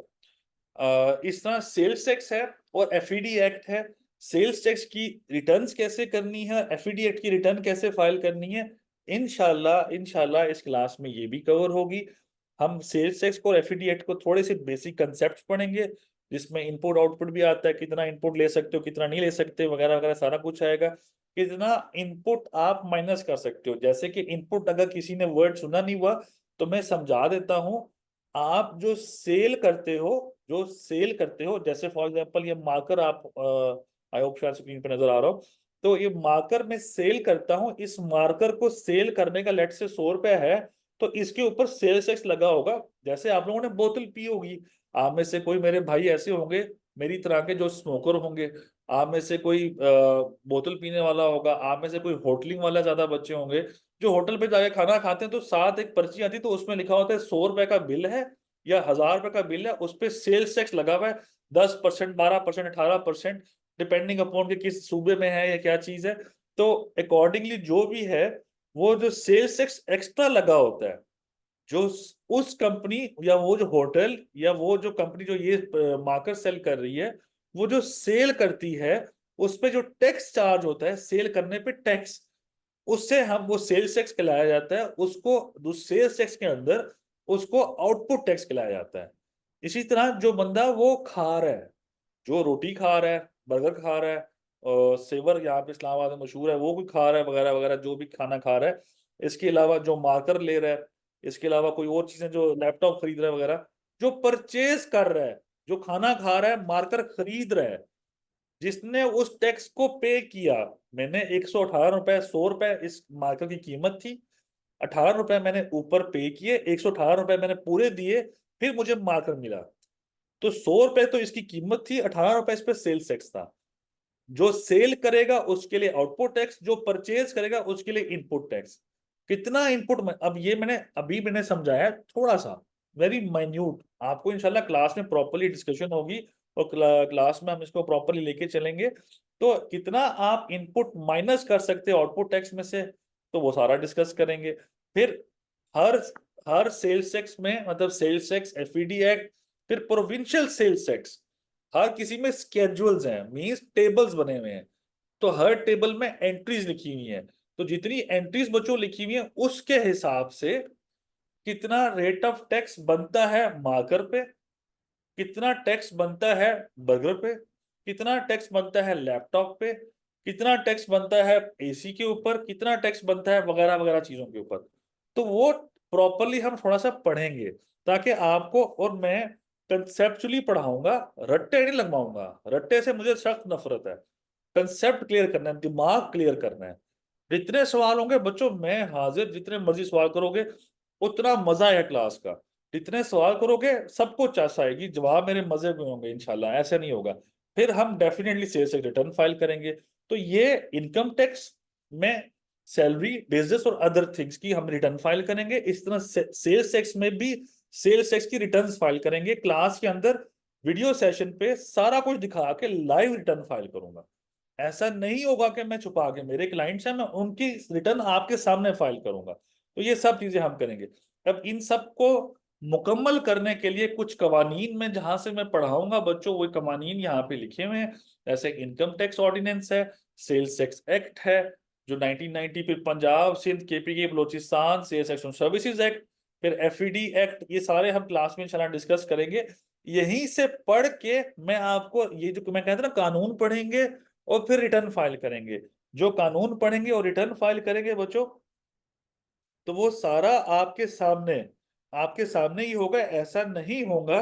इस तरह सेल्स टैक्स है और एफईडी एक्ट है। सेल्स टैक्स की रिटर्न्स कैसे करनी है, एफईडी एक्ट की रिटर्न कैसे फाइल करनी है, इंशाल्लाह इंशाल्लाह इस क्लास में ये भी कवर होगी। हम सेल्स टैक्स को और एफईडी एक्ट को थोड़े से बेसिक कंसेप्ट पढ़ेंगे, जिसमें इनपुट आउटपुट भी आता है, कितना इनपुट ले सकते हो कितना नहीं ले सकते वगैरह वगैरह सारा कुछ आएगा। कितना इनपुट आप माइनस कर सकते हो, जैसे कि इनपुट अगर किसी ने वर्ड सुना नहीं हुआ तो मैं समझा देता हूँ। आप जो सेल करते हो, जो सेल करते हो, जैसे फॉर एग्जांपल ये मार्कर आप आई होप शायद स्क्रीन पे नजर आ रहा हो, तो ये मार्कर में सेल करता हूं, इस मार्कर को सेल करने का लेट से 100 रुपया है, तो इसके ऊपर सेल्स टैक्स लगा होगा। जैसे आप लोगों ने बोतल पी होगी, आप में से कोई मेरे भाई ऐसे होंगे मेरी तरह के जो स्मोकर होंगे, आप में से कोई बोतल पीने वाला होगा, आप में से कोई होटलिंग वाला ज्यादा बच्चे होंगे जो होटल पे जाके खाना खाते हैं, तो साथ एक पर्ची आती है तो उसमें लिखा होता है 100 रुपए का बिल है या 1000 रुपए का बिल है, उस पर सेल्स टैक्स लगा हुआ है 10%, 12%, 18%, डिपेंडिंग अपॉन के किस सूबे में है या क्या चीज है। तो अकॉर्डिंगली जो भी है, वो जो सेल्स टैक्स एक्स्ट्रा लगा होता है, जो उस कंपनी या वो जो होटल या वो जो कंपनी जो ये मार्कर सेल कर रही है, वो जो सेल करती है उस पे जो टैक्स चार्ज होता है, सेल करने पे टैक्स, उससे हम वो सेल्स टैक्स कहलाया जाता है, उसको उस सेल्स टैक्स के अंदर उसको आउटपुट टैक्स कहलाया जाता है। इसी तरह जो बंदा वो खा रहा है, जो रोटी खा रहा है, बर्गर खा रहा है, और सेवर यहाँ पे इस्लामाबाद में मशहूर है वो भी खा रहा है वगैरह वगैरह, जो भी खाना खा रहा है, इसके अलावा जो मार्कर ले रहा है, इसके अलावा कोई और चीजें जो लैपटॉप खरीद रहा है वगैरह, जो परचेज कर रहा है, जो खाना खा रहा है, मार्कर खरीद रहा है, जिसने उस टैक्स को पे किया, मैंने 118 रुपए, 100 रुपए इस मार्कर की कीमत थी, 18 रुपए मैंने ऊपर पे किए, 118 रुपए मैंने पूरे दिए, फिर मुझे मार्कर मिला। तो 100 रुपए तो इसकी कीमत थी, 18 रुपए इस पे सेल्स टैक्स था। जो सेल करेगा उसके लिए आउटपुट टैक्स, जो परचेज करेगा उसके लिए इनपुट टैक्स। कितना इनपुट में, अब ये मैंने समझाया थोड़ा सा, वेरी माइन्यूट, आपको इंशाल्लाह क्लास में प्रॉपरली डिस्कशन होगी और क्लास में हम इसको प्रॉपरली लेके चलेंगे। तो कितना आप इनपुट माइनस कर सकते हो आउटपुट टैक्स में से, तो वो सारा डिस्कस करेंगे। फिर हर हर सेल्स टैक्स में, मतलब सेल्स टैक्स, एफईडी एक्ट, फिर प्रोविंशियल सेल्स टैक्स, हर किसी में स्केड्यूल्स हैं, मींस टेबल्स बने हुए हैं, तो हर टेबल में एंट्रीज लिखी हुई हैं, तो जितनी एंट्रीज बच्चों लिखी हुई हैं उसके हिसाब से कितना रेट ऑफ टैक्स बनता है मार्कर पे, कितना टैक्स बनता है बर्गर पे, कितना टैक्स बनता है लैपटॉप पे, कितना टैक्स बनता है एसी के ऊपर, कितना टैक्स बनता है वगैरह वगैरह चीजों के ऊपर। तो वो प्रॉपरली हम थोड़ा सा पढ़ेंगे, ताकि आपको, और मैं कंसेप्चुअली पढ़ाऊंगा, रट्टे नहीं लगवाऊंगा, रट्टे से मुझे सख्त नफरत है। कंसेप्ट क्लियर करना है, दिमाग क्लियर करना है। जितने सवाल होंगे बच्चों मैं हाजिर, जितने मर्जी सवाल करोगे उतना मजा है क्लास का, जितने सवाल करोगे सबको चास आएगी, जवाब मेरे मजे में होंगे इंशाल्लाह, ऐसा नहीं होगा। फिर हम definitely sales tax return file करेंगे। तो ये इनकम टैक्स में सैलरी, बिजनेस और अदर थिंग्स की हम रिटर्न फाइल करेंगे, इस तरह सेल्स टैक्स में भी सेल्स टैक्स की रिटर्न फाइल करेंगे। क्लास के अंदर वीडियो सेशन पे सारा कुछ दिखा के लाइव रिटर्न फाइल करूंगा। ऐसा नहीं होगा कि मैं छुपा के, मेरे क्लाइंट्स हैं मैं उनकी रिटर्न आपके सामने फाइल करूंगा। तो ये सब चीजें हम करेंगे। अब इन सब को मुकम्मल करने के लिए कुछ कवानीन में जहां से मैं पढ़ाऊंगा बच्चों, वो कवानीन यहाँ पे लिखे हुए हैं। जैसे इनकम टैक्स ऑर्डिनेंस है, सेल्स टैक्स एक्ट है जो 1990, फिर Punjab Sindh KPK Balochistan sales tax services act, फिर एफईडी एक्ट, ये सारे हम क्लास में इंशाल्लाह डिस्कस करेंगे। यहीं से पढ़ के मैं आपको ये जो मैं कहता ना कानून पढ़ेंगे और फिर रिटर्न फाइल करेंगे, जो कानून पढ़ेंगे और रिटर्न फाइल करेंगे बच्चों, तो वो सारा आपके सामने ही होगा। ऐसा नहीं होगा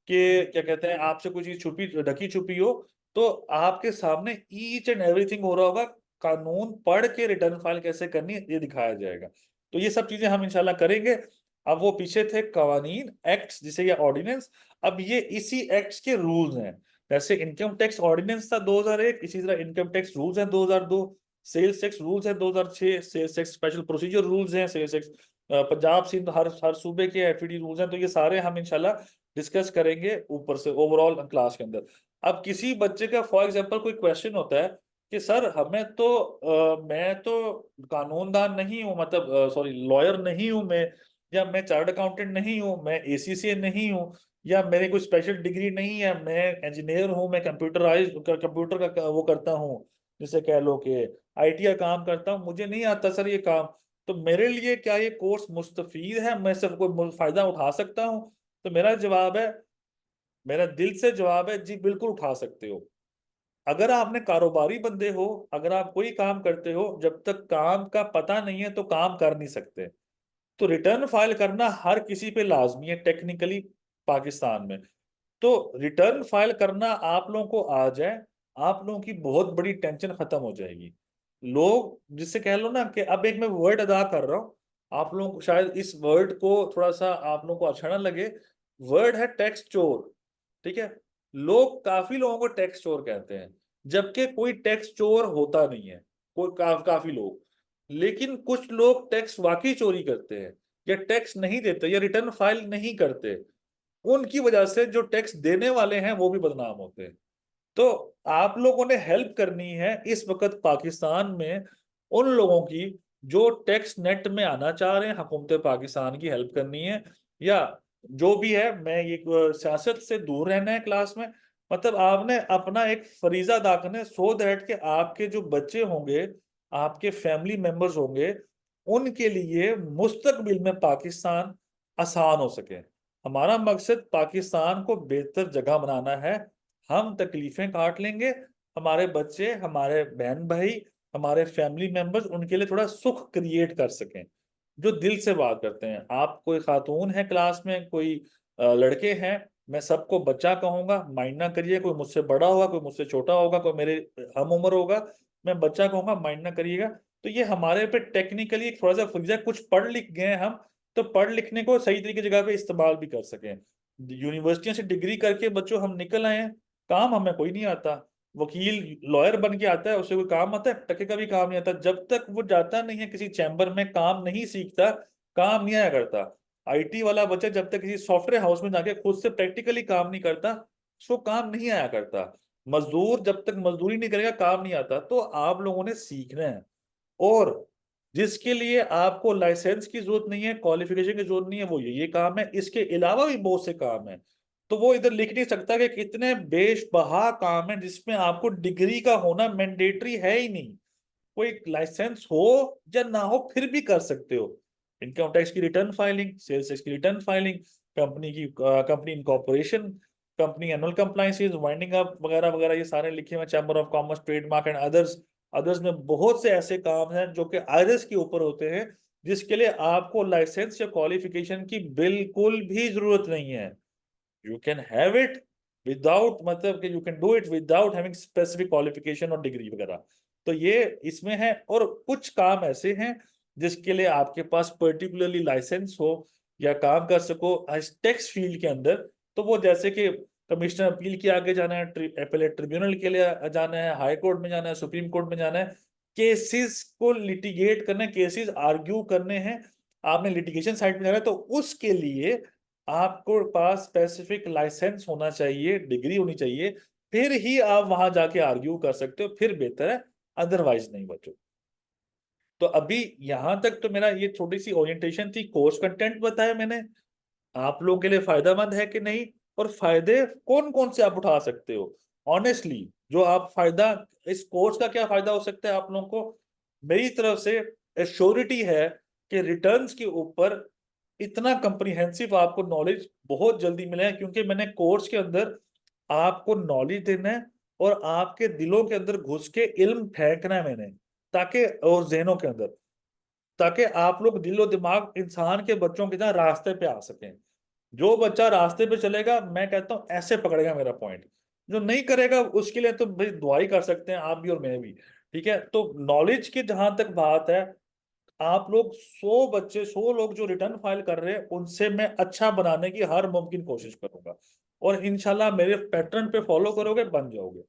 कि क्या कहते हैं आपसे कोई चीज छुपी ढकी छुपी हो, तो आपके सामने ईच एंड एवरीथिंग हो रहा होगा। कानून पढ़ के रिटर्न फाइल कैसे करनी है ये दिखाया जाएगा। तो ये सब चीजें हम इंशाल्लाह करेंगे। अब वो पीछे थे कवानीन एक्ट्स जिसे या ऑर्डिनेंस, अब ये इसी एक्ट्स के रूल्स हैं। जैसे इनकम टैक्स ऑर्डिनेंस था 2001, इसी तरह इनकम टैक्स रूल्स हैं 2002, सेल्स टैक्स रूल्स हैं 2006, sales tax special procedure rules हैं, सेल्स टैक्स पंजाब सिंध हर सूबे के एफईडी रूल्स हैं। तो ये सारे हम इंशाल्लाह डिस्कस करेंगे ऊपर से ओवरऑल क्लास के अंदर। अब किसी बच्चे का फॉर एग्जांपल कोई क्वेश्चन होता है कि सर हमें तो मैं तो कानूनदान नहीं हूँ, मतलब सॉरी लॉयर नहीं हूँ मैं, या मैं चार्टर्ड अकाउंटेंट नहीं हूँ, मैं एसीसीए नहीं हूँ, या मेरी कोई स्पेशल डिग्री नहीं है, मैं इंजीनियर हूँ, मैं कंप्यूटर का वो करता हूँ, जिसे कह लो कि आईटी का काम करता हूँ, मुझे नहीं आता सर ये काम, तो मेरे लिए क्या ये कोर्स मुस्तफीद है, मैं सिर्फ कोई फायदा उठा सकता हूँ? तो मेरा जवाब है, मेरा दिल से जवाब है जी बिल्कुल उठा सकते हो। अगर आपने कारोबारी बंदे हो, अगर आप कोई काम करते हो, जब तक काम का पता नहीं है तो काम कर नहीं सकते। तो रिटर्न फाइल करना हर किसी पे लाजमी है टेक्निकली पाकिस्तान में। तो रिटर्न फाइल करना आप लोगों को आ जाए, आप लोगों की बहुत बड़ी टेंशन खत्म हो जाएगी। लोग जिससे कह लो ना कि अब एक मैं वर्ड अदा कर रहा हूँ, आप लोगों को शायद इस वर्ड को थोड़ा सा आप लोगों को अच्छा ना लगे, वर्ड है टैक्स चोर। ठीक है, लोग काफी लोगों को टैक्स चोर कहते हैं, जबकि कोई टैक्स चोर होता नहीं है, कोई काफी लोग, लेकिन कुछ लोग टैक्स वाकई चोरी करते हैं, या टैक्स नहीं देते, या रिटर्न फाइल नहीं करते, उनकी वजह से जो टैक्स देने वाले हैं वो भी बदनाम होते हैं। तो आप लोगों ने हेल्प करनी है इस वक्त पाकिस्तान में उन लोगों की जो टैक्स नेट में आना चाह रहे हैं, हुकूमत पाकिस्तान की हेल्प करनी है। या जो भी है, मैं ये सियासत से दूर रहना है क्लास में, मतलब आपने अपना एक फरीजा अदा करना है, सो दैट कि आपके जो बच्चे होंगे, आपके फैमिली मेंबर्स होंगे, उनके लिए मुस्तकबिल में पाकिस्तान आसान हो सके। हमारा मकसद पाकिस्तान को बेहतर जगह बनाना है। हम तकलीफें काट लेंगे, हमारे बच्चे, हमारे बहन भाई, हमारे फैमिली मेंबर्स उनके लिए थोड़ा सुख क्रिएट कर सकें, जो दिल से बात करते हैं। आप कोई खातून है क्लास में, कोई लड़के हैं, मैं सबको बच्चा कहूंगा, माइंड ना करिए, कोई मुझसे बड़ा होगा, कोई मुझसे छोटा होगा, कोई मेरे हम उम्र होगा, मैं बच्चा कहूंगा, माइंड ना करिएगा। तो ये हमारे पे टेक्निकली थोड़ा सा फर्ज है, कुछ पढ़ लिख गए हैं हम, तो पढ़ लिखने को सही तरीके की जगह पे इस्तेमाल भी कर सकें। यूनिवर्सिटियों से डिग्री करके बच्चों हम निकल आए हैं, काम हमें कोई नहीं आता, वकील लॉयर बन के आता है, उसे कोई काम आता है? टके का भी काम नहीं आता, जब तक वो जाता नहीं है किसी चैम्बर में, काम नहीं सीखता, काम नहीं आया करता। आईटी वाला बच्चा जब तक किसी सॉफ्टवेयर हाउस में जाके खुद से प्रैक्टिकली काम नहीं करता, उसको काम नहीं आया करता। मजदूर जब तक मजदूरी नहीं करेगा, काम नहीं आता। तो आप लोगों ने सीखना है, और जिसके लिए आपको लाइसेंस की जरूरत नहीं है, क्वालिफिकेशन की जरूरत नहीं है, वो ये काम है। इसके अलावा भी बहुत से काम है, तो वो इधर लिख नहीं सकता कि कितने बेशबहा काम है जिसमें आपको डिग्री का होना मैंडेटरी है ही नहीं। कोई लाइसेंस हो या ना हो फिर भी कर सकते हो। इनकम टैक्स की रिटर्न फाइलिंग, सेल्स टैक्स की return filing, company incorporation, company annual compliances, winding up वगैरह वगैरह, ये सारे लिखे हुए, chamber of commerce, trademark and others. Others में बहुत से ऐसे काम हैं जो कि आयरस के ऊपर होते हैं, जिसके लिए आपको लाइसेंस या क्वालिफिकेशन की बिल्कुल भी जरूरत नहीं है। You can have it without, मतलब कि you can do it without having specific qualification और डिग्री वगैरह। तो ये इसमें है। और कुछ काम ऐसे हैं जिसके लिए आपके पास पर्टिकुलरली लाइसेंस हो या काम कर सको टैक्स फील्ड के अंदर, तो वो जैसे कि कमिश्नर अपील के आगे जाना है, एपेलेट ट्रिब्यूनल के लिए जाना है, हाई कोर्ट में जाना है, सुप्रीम कोर्ट में जाना है, केसेस को लिटिगेट करना है, केसेस आर्ग्यू करने हैं, आपने लिटिगेशन साइड में जाना है, तो उसके लिए आपको पास स्पेसिफिक लाइसेंस होना चाहिए, डिग्री होनी चाहिए, फिर ही आप वहां जाके आर्ग्यू कर सकते हो, फिर बेहतर है, अदरवाइज नहीं बचो। तो अभी यहां तक तो मेरा ये छोटी सी ओरिएंटेशन थी, कोर्स कंटेंट बताया मैंने, आप लोगों के लिए फायदेमंद है कि नहीं, और फायदे कौन कौन से आप उठा सकते हो ऑनेस्टली, जो आप फायदा, इस कोर्स का क्या फायदा हो सकता है आप लोगों को? मेरी तरफ से एश्योरिटी है कि रिटर्न्स के ऊपर इतना कंप्रीहेंसिव आपको नॉलेज बहुत जल्दी मिलेगा, क्योंकि मैंने कोर्स के अंदर आपको नॉलेज देना है, और आपके दिलों के अंदर घुस के इल्म फेंकना है मैंने, ताकि और जहनों के अंदर, ताकि आप लोग दिलो दिमाग इंसान के बच्चों की तरह रास्ते पे आ सकें। जो बच्चा रास्ते पे चलेगा, मैं कहता हूँ ऐसे पकड़ेगा मेरा पॉइंट, जो नहीं करेगा उसके लिए तो भाई दुआ ही कर सकते हैं आप भी और मैं भी। ठीक है, तो नॉलेज की जहां तक बात है, आप लोग 100 लोग जो रिटर्न फाइल कर रहे हैं, उनसे मैं अच्छा बनाने की हर मुमकिन कोशिश करूंगा। और इंशाल्लाह मेरे पैटर्न पे फॉलो करोगे, बन जाओगे।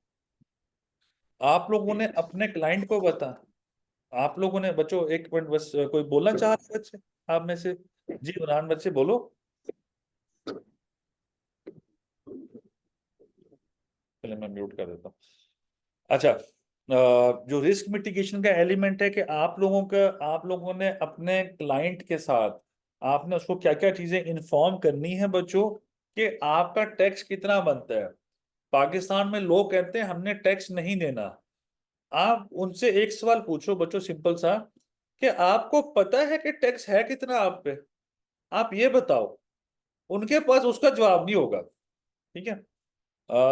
आप लोगों ने अपने क्लाइंट को बता, आप लोगों ने बच्चों एक मिनट बस, कोई बोलना चाह रहे बच्चे आप में से? जी इमरान, बच्चे बोलो। पहले मैं म्यूट कर देता हूँ। अच्छा, जो रिस्क मिटिगेशन का एलिमेंट है कि आप लोगों ने अपने क्लाइंट के साथ आपने उसको क्या क्या चीजें इन्फॉर्म करनी है बच्चों, कि आपका टैक्स कितना बनता है। पाकिस्तान में लोग कहते हैं हमने टैक्स नहीं देना। आप उनसे एक सवाल पूछो बच्चों, सिंपल सा, कि आपको पता है कि टैक्स है कितना आप पे, आप ये बताओ। उनके पास उसका जवाब नहीं होगा। ठीक है।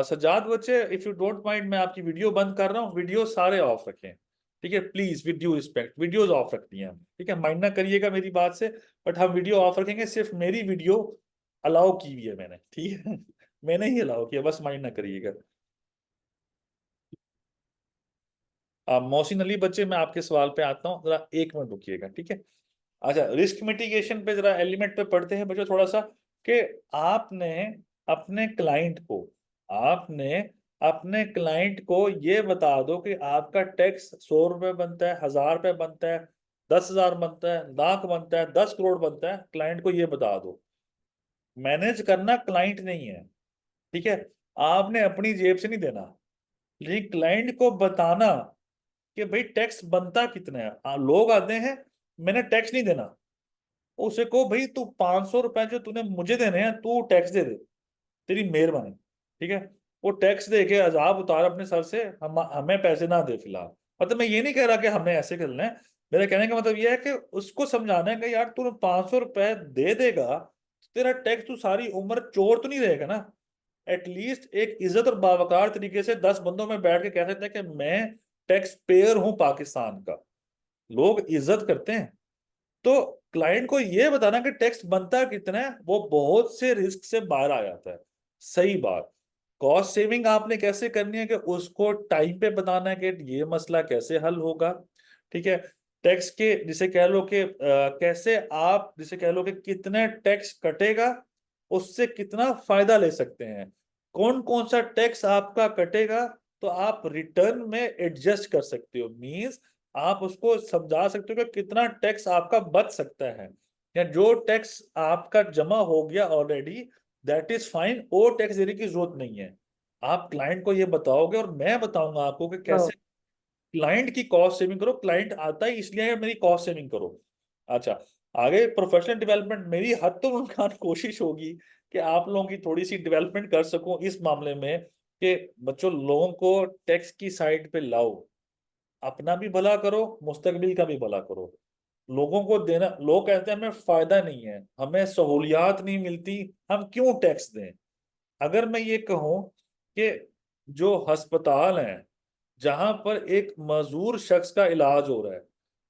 सज्जाद बच्चे, इफ यू डोंट माइंड, मैं आपकी वीडियो बंद कर रहा हूँ, वीडियो सारे ऑफ रखें। ठीक है, please with due respect, videos of रखनी है हम। ठीक है, माइंड ना करिएगा मेरी बात से, बट हम वीडियो ऑफ रखेंगे। सिर्फ मेरी वीडियो अलाउ की हुई है मैंने, ठीक है। मैंने ही अलाउ किया, बस माइंड ना करिएगा। मोहसिन अली बच्चे, मैं आपके सवाल पे आता हूँ, जरा एक मिनट रुकिएगा, ठीक है। अच्छा, रिस्क मिटिगेशन पे जरा एलिमेंट पे पढ़ते हैं बच्चों थोड़ा सा, कि आपने अपने क्लाइंट को आपने अपने क्लाइंट को ये बता दो कि आपका टैक्स 100 रुपये बनता है, 1000 रुपये बनता है, 10,000 बनता है, लाख बनता है, 10 करोड़ बनता है। क्लाइंट को ये बता दो। मैनेज करना क्लाइंट नहीं है, ठीक है। आपने अपनी जेब से नहीं देना, लेकिन क्लाइंट को बताना कि भाई टैक्स बनता कितना है। लोग आते हैं, मैंने टैक्स नहीं देना। उसे को भाई तू 500 रुपए जो तूने मुझे देने हैं, तू टैक्स दे दे, तेरी मेहरबानी। ठीक है, वो टैक्स दे के अजाब उतार अपने सर से, हम हमें पैसे ना दे फिलहाल। मतलब मैं ये नहीं कह रहा कि हमने ऐसे करना है। मेरा कहने का मतलब ये है कि उसको समझाना है कि यार तू 500 रुपए दे देगा तो तेरा टैक्स, तू सारी उम्र चोर तो नहीं रहेगा ना। एटलीस्ट एक इज्जत और बावकार तरीके से 10 बंदों में बैठ के कह सकते हैं कि मैं टैक्स पेयर हूं पाकिस्तान का। लोग इज्जत करते हैं। तो क्लाइंट को ये बताना कि टैक्स बनता कितना है, वो बहुत से रिस्क से बाहर आ जाता है। सही बात। कॉस्ट सेविंग आपने कैसे करनी है, कि उसको टाइम पे बताना है कि ये मसला कैसे हल होगा। ठीक है। टैक्स के जिसे कह लो कि कैसे आप जिसे कह लो कि कितने टैक्स कटेगा, उससे कितना फायदा ले सकते हैं। कौन कौन सा टैक्स आपका कटेगा, तो आप रिटर्न में एडजस्ट कर सकते हो। मींस आप उसको समझा सकते हो कि कितना टैक्स आपका बच सकता है, या जो टैक्स आपका जमा हो गया ऑलरेडी, दैट इज फाइन, और टैक्स देने की जरूरत नहीं है। आप क्लाइंट को ये बताओगे और मैं बताऊंगा आपको कि कैसे क्लाइंट की कॉस्ट सेविंग करो। क्लाइंट आता ही इसलिए है मेरी कॉस्ट सेविंग करो। अच्छा, आगे प्रोफेशनल डेवलपमेंट, मेरी हद तो मुमकिन कोशिश होगी कि आप लोगों की थोड़ी सी डेवलपमेंट कर सकूं इस मामले में, कि बच्चों लोगों को टैक्स की साइड पे लाओ। अपना भी भला करो, मुस्तकबिल का भी भला करो। लोगों को देना, लोग कहते हैं हमें फायदा नहीं है, हमें सहूलियात नहीं मिलती, हम क्यों टैक्स दें। अगर मैं ये कहूं कि जो अस्पताल हैं जहां पर एक मजदूर शख्स का इलाज हो रहा है,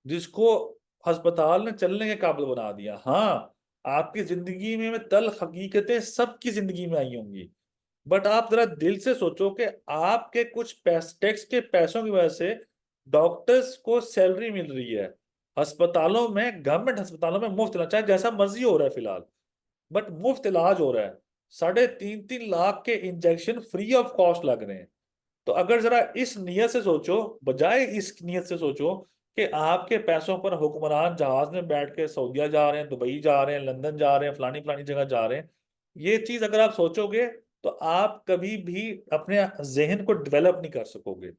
जिसको अस्पताल ने चलने के काबिल बना दिया। हाँ, आपकी जिंदगी में तल्ख हकीकतें सबकी जिंदगी में आई होंगी, बट आप जरा दिल से सोचो कि आपके कुछ टैक्स के पैसों की वजह से डॉक्टर्स को सैलरी मिल रही है। अस्पतालों में, गवर्नमेंट अस्पतालों में मुफ्त इलाज, चाहे जैसा मर्जी हो रहा है फिलहाल, बट मुफ्त इलाज हो रहा है। 3.5-3 लाख के इंजेक्शन फ्री ऑफ कॉस्ट लग रहे हैं। तो अगर जरा इस नियत से सोचो, बजाय इस नियत से सोचो कि आपके पैसों पर हुक्मरान जहाज में बैठ के सऊदीया जा रहे हैं, दुबई जा रहे हैं, लंदन जा रहे हैं, फलानी फलानी जगह जा रहे हैं, ये चीज अगर आप सोचोगे तो आप कभी भी अपने जहन को डेवलप नहीं कर सकोगे।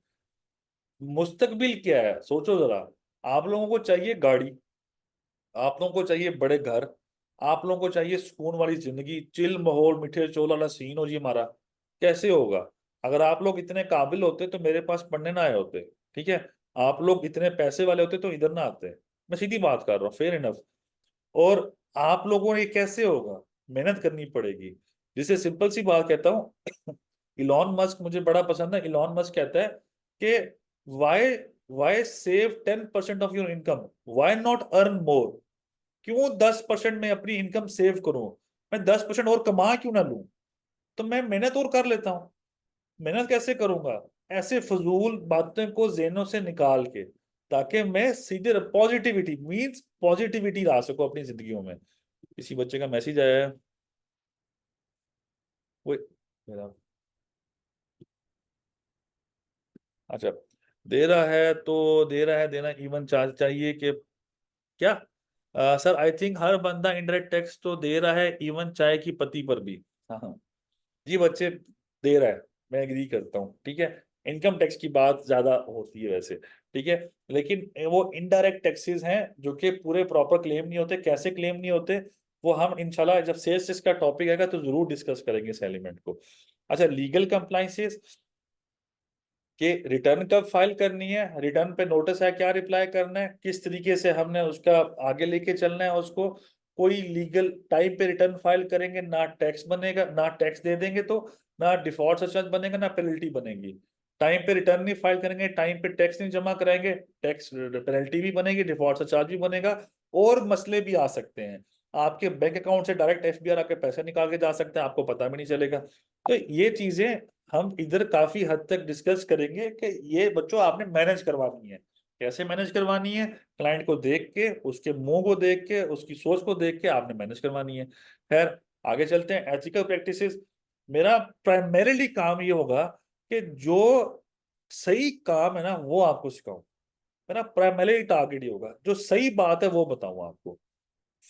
मुस्तकबिल क्या है सोचो जरा। आप लोगों को चाहिए गाड़ी, आप लोगों को चाहिए बड़े घर, आप लोगों को चाहिए सुकून वाली जिंदगी, चिल माहौल, मीठे चोल वाला सीन हो जी हमारा। कैसे होगा? अगर आप लोग इतने काबिल होते तो मेरे पास पढ़ने ना आए होते। ठीक है, आप लोग इतने पैसे वाले होते तो इधर ना आते। मैं सीधी बात कर रहा हूँ, फेयर इनफ। और आप लोगों ने, ये कैसे होगा? मेहनत करनी पड़ेगी। जिसे सिंपल सी बात कहता हूँ, इलॉन मस्क मुझे बड़ा पसंद है। इलॉन मस्क कहता है कि why why save 10% of your income, why not earn more. क्यों 10% में अपनी इनकम सेव करूं? मैं 10% और कमा क्यों ना लूं? तो मैं मेहनत और कर लेता हूं। मेहनत कैसे करूंगा? ऐसे फजूल बातें को जहनों से निकाल के, ताकि मैं सीधे पॉजिटिविटी, मींस पॉजिटिविटी ला सकूं अपनी जिंदगियों में। किसी बच्चे का मैसेज आया है, वो मेरा अच्छा दे रहा है तो दे रहा है, देना इवन चार्ज चाहिए कि क्या? सर आई थिंक हर बंदा इनडायरेक्ट टैक्स तो दे रहा है, इवन चाय की पत्ती पर भी। हाँ हाँ जी बच्चे, दे रहा है, मैं एग्री करता हूँ, ठीक है। इनकम टैक्स की बात ज्यादा होती है वैसे, ठीक है। लेकिन वो इनडायरेक्ट टैक्सेस हैं जो कि पूरे प्रॉपर क्लेम नहीं होते। कैसे क्लेम नहीं होते वो हम इंशाल्लाह जब सेल्स का टॉपिक आएगा तो जरूर डिस्कस करेंगे इस एलिमेंट को। अच्छा, लीगल कंप्लाइंसेस कि रिटर्न कब फाइल करनी है, रिटर्न पे नोटिस है क्या रिप्लाई करना है, किस तरीके से हमने उसका आगे लेके चलना है उसको। कोई लीगल टाइम पे रिटर्न फाइल करेंगे ना टैक्स बनेगा, ना टैक्स दे देंगे तो ना डिफॉल्ट सरचार्ज बनेगा ना पेनल्टी बनेगी। टाइम पे रिटर्न नहीं फाइल करेंगे, टाइम पे टैक्स नहीं जमा कराएंगे, टैक्स पेनल्टी भी बनेगी, डिफॉल्ट सरचार्ज भी बनेगा। और मसले भी आ सकते हैं, आपके बैंक अकाउंट से डायरेक्ट एफबीआर आके पैसे निकाल के जा सकते हैं, आपको पता भी नहीं चलेगा। तो ये चीजें हम इधर काफी हद तक डिस्कस करेंगे कि ये बच्चों आपने मैनेज करवानी है। कैसे मैनेज करवानी है? क्लाइंट को देख के, उसके मुंह को देख के, उसकी सोच को देख के आपने मैनेज करवानी है। खैर आगे चलते हैं, एथिकल प्रैक्टिसेस। मेरा प्राइमरीली काम ये होगा कि जो सही काम है ना वो आपको सिखाऊं। मेरा प्राइमरी टारगेट ये होगा, जो सही बात है वो बताऊं आपको।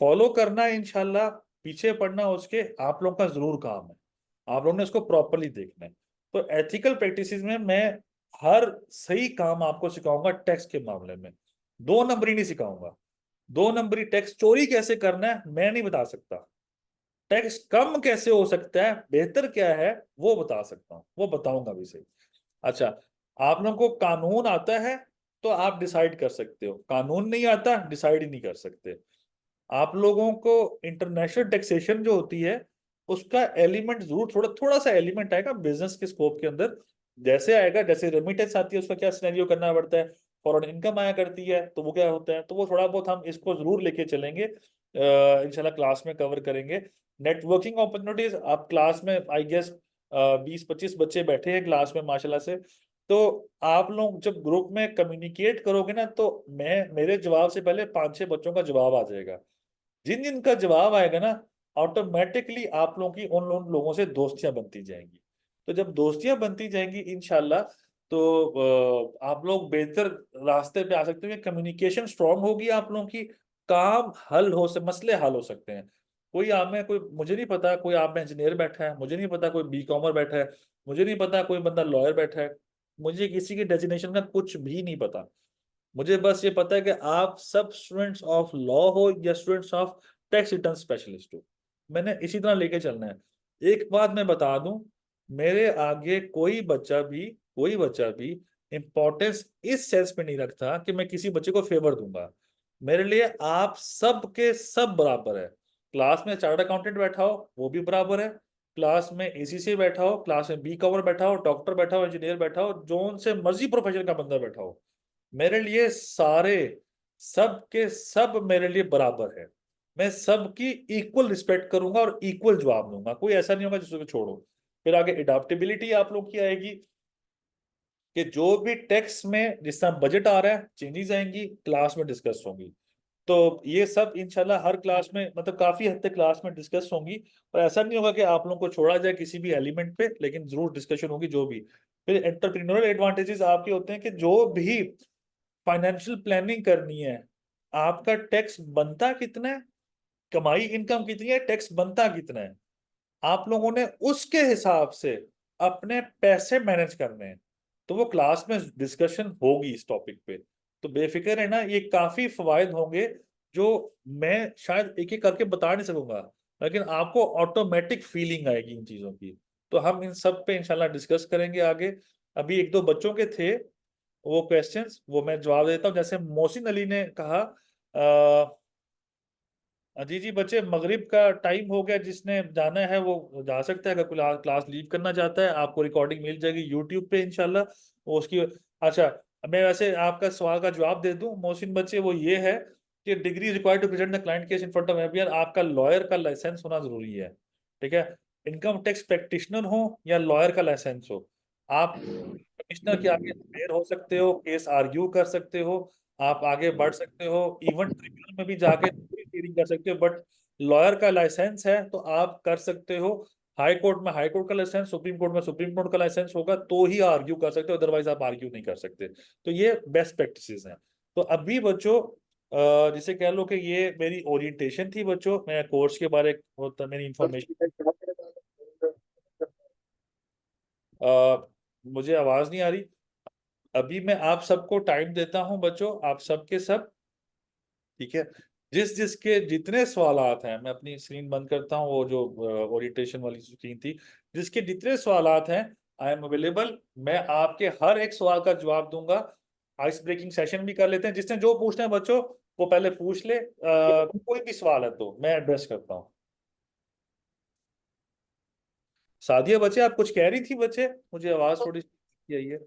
फॉलो करना है इंशाल्लाह, पीछे पड़ना उसके आप लोग का जरूर काम है। आप लोगों ने इसको प्रॉपरली देखना है। तो एथिकल प्रैक्टिसेस में मैं हर सही काम आपको सिखाऊंगा। टैक्स के मामले में दो नंबरी नहीं सिखाऊंगा। दो नंबरी टैक्स चोरी कैसे करना है मैं नहीं बता सकता। टैक्स कम कैसे हो सकता है, बेहतर क्या है वो बता सकता हूँ, वो बताऊंगा भी सही। अच्छा, आप लोगों को कानून आता है तो आप डिसाइड कर सकते हो, कानून नहीं आता डिसाइड ही नहीं कर सकते। आप लोगों को इंटरनेशनल टैक्सेशन जो होती है उसका एलिमेंट जरूर थोड़ा थोड़ा सा एलिमेंट आएगा बिजनेस के स्कोप के अंदर। जैसे आएगा, जैसे रेमिटेंस आती है उसका क्या सिनेरियो करना पड़ता है, फॉरेन इनकम आया करती है तो वो क्या होता है, तो वो थोड़ा बहुत हम इसको जरूर लेके चलेंगे, इंशाल्लाह क्लास में कवर करेंगे। नेटवर्किंग अपॉर्चुनिटीज, आप क्लास में आई गेस 20-25 बच्चे बैठे हैं क्लास में माशाल्लाह से। तो आप लोग जब ग्रुप में कम्युनिकेट करोगे ना तो मैं मेरे जवाब से पहले 5-6 बच्चों का जवाब आ जाएगा। जिन जिन का जवाब आएगा ना ऑटोमेटिकली आप लोगों की उन उन लोगों से दोस्तियां बनती जाएंगी। तो जब दोस्तियां बनती जाएंगी इंशाल्लाह तो आप लोग बेहतर रास्ते पे आ सकते हो। कम्युनिकेशन स्ट्रांग होगी आप लोगों की, काम हल हो से मसले हल हो सकते हैं। कोई आप में कोई मुझे नहीं पता, कोई आप में इंजीनियर बैठा है, मुझे नहीं पता कोई बी कॉमर बैठा है, मुझे नहीं पता कोई बंदा लॉयर बैठा है, मुझे किसी की डेजिग्नेशन का कुछ भी नहीं पता। मुझे बस ये पता है कि आप सब स्टूडेंट्स ऑफ लॉ हो या students of tax return specialist हो। मैंने इसी तरह लेके चलना है। एक बात मैं बता दूं, मेरे आगे कोई बच्चा भी इंपॉर्टेंस इस सेंस पे नहीं रखता कि मैं किसी बच्चे को फेवर दूंगा। मेरे लिए आप सब के सब बराबर है। क्लास में चार्टर्ड अकाउंटेंट बैठा हो वो भी बराबर है, क्लास में एसीसी बैठा हो, क्लास में बी कवर बैठा हो, डॉक्टर बैठा हो, इंजीनियर बैठा हो, जोन से मर्जी प्रोफेशन का बंदा बैठा हो, मेरे लिए सारे सब के सब मेरे लिए बराबर है। मैं सबकी इक्वल रिस्पेक्ट करूंगा और इक्वल जवाब दूंगा, कोई ऐसा नहीं होगा जिसको छोड़ो। फिर आगे एडाप्टेबिलिटी आप लोग की आएगी कि जो भी टेक्स्ट में जिस तरह बजट आ रहा है चेंजेस आएंगी, क्लास में डिस्कस होंगी। तो ये सब इंशाल्लाह हर क्लास में मतलब काफी हद तक क्लास में डिस्कस होंगी। और ऐसा नहीं होगा कि आप लोगों को छोड़ा जाए किसी भी एलिमेंट पे, लेकिन जरूर डिस्कशन होगी जो भी। फिर एंटरप्रेन्योरल एडवांटेजेस आपके होते हैं कि जो भी फाइनेंशियल प्लानिंग करनी है, आपका टैक्स बनता कितना है, कमाई इनकम कितनी है, टैक्स बनता कितना है, आप लोगों ने उसके हिसाब से अपने पैसे मैनेज करने हैं। तो वो क्लास में डिस्कशन होगी इस टॉपिक पे। तो बेफिक्र है ना, ये काफी फवायद होंगे जो मैं शायद एक एक करके बता नहीं सकूंगा, लेकिन आपको ऑटोमेटिक फीलिंग आएगी इन चीजों की। तो हम इन सब पे इंशाल्लाह डिस्कस करेंगे आगे। अभी एक दो बच्चों के थे वो क्वेश्चंस, वो मैं जवाब देता हूँ। जैसे मोहसिन अली ने कहा जी जी बच्चे, मगरिब का टाइम हो गया, जिसने जाना है वो जा सकता है, अगर क्लास लीव करना चाहता है आपको रिकॉर्डिंग मिल जाएगी यूट्यूब पे इंशाल्लाह वो उसकी। अच्छा, मैं वैसे आपका सवाल का जवाब दे दूं मोहसिन बच्चे, वो ये है कि degree required to present the client case in front of FBR, आपका लॉयर का लाइसेंस होना जरूरी है, ठीक है। इनकम टैक्स प्रैक्टिशनर हो या लॉयर का लाइसेंस हो, आप कमिश्नर के आगे हायर हो सकते हो, केस आर्ग्यू कर सकते हो, आप आगे बढ़ सकते हो, इवन ट्रिब्यूनल में भी जाके पूरी हियरिंग कर सकते हो। बट लॉयर का लाइसेंस है तो आप कर सकते हो, हाई कोर्ट में हाई कोर्ट का लाइसेंस, सुप्रीम कोर्ट में सुप्रीम कोर्ट का लाइसेंस होगा तो ही आर्ग्यू कर सकते हो, अदरवाइज आप आर्ग्यू नहीं कर सकते। तो ये बेस्ट प्रैक्टिसेस हैं। तो अभी बच्चों जिसे कह लो कि ये मेरी ओरिएंटेशन थी बच्चों, मैं कोर्स के बारे में मेरी इंफॉर्मेशन। मुझे आवाज नहीं आ रही। अभी मैं आप सबको टाइम देता हूं बच्चों, आप सबके सब, ठीक है। जिस जिसके जितने सवालात हैं, मैं अपनी स्क्रीन बंद करता हूँ, वो जो ओरिएंटेशन वाली स्क्रीन थी, जिसके जितने सवालात हैं आई एम अवेलेबल। मैं आपके हर एक सवाल का जवाब दूंगा। आइस ब्रेकिंग सेशन भी कर लेते हैं, जिसने जो पूछना है बच्चों वो पहले पूछ ले, कोई भी सवाल है तो मैं एड्रेस करता हूँ। सादिया बच्चे आप कुछ कह रही थी बच्चे, मुझे आवाज थोड़ी सी आई है।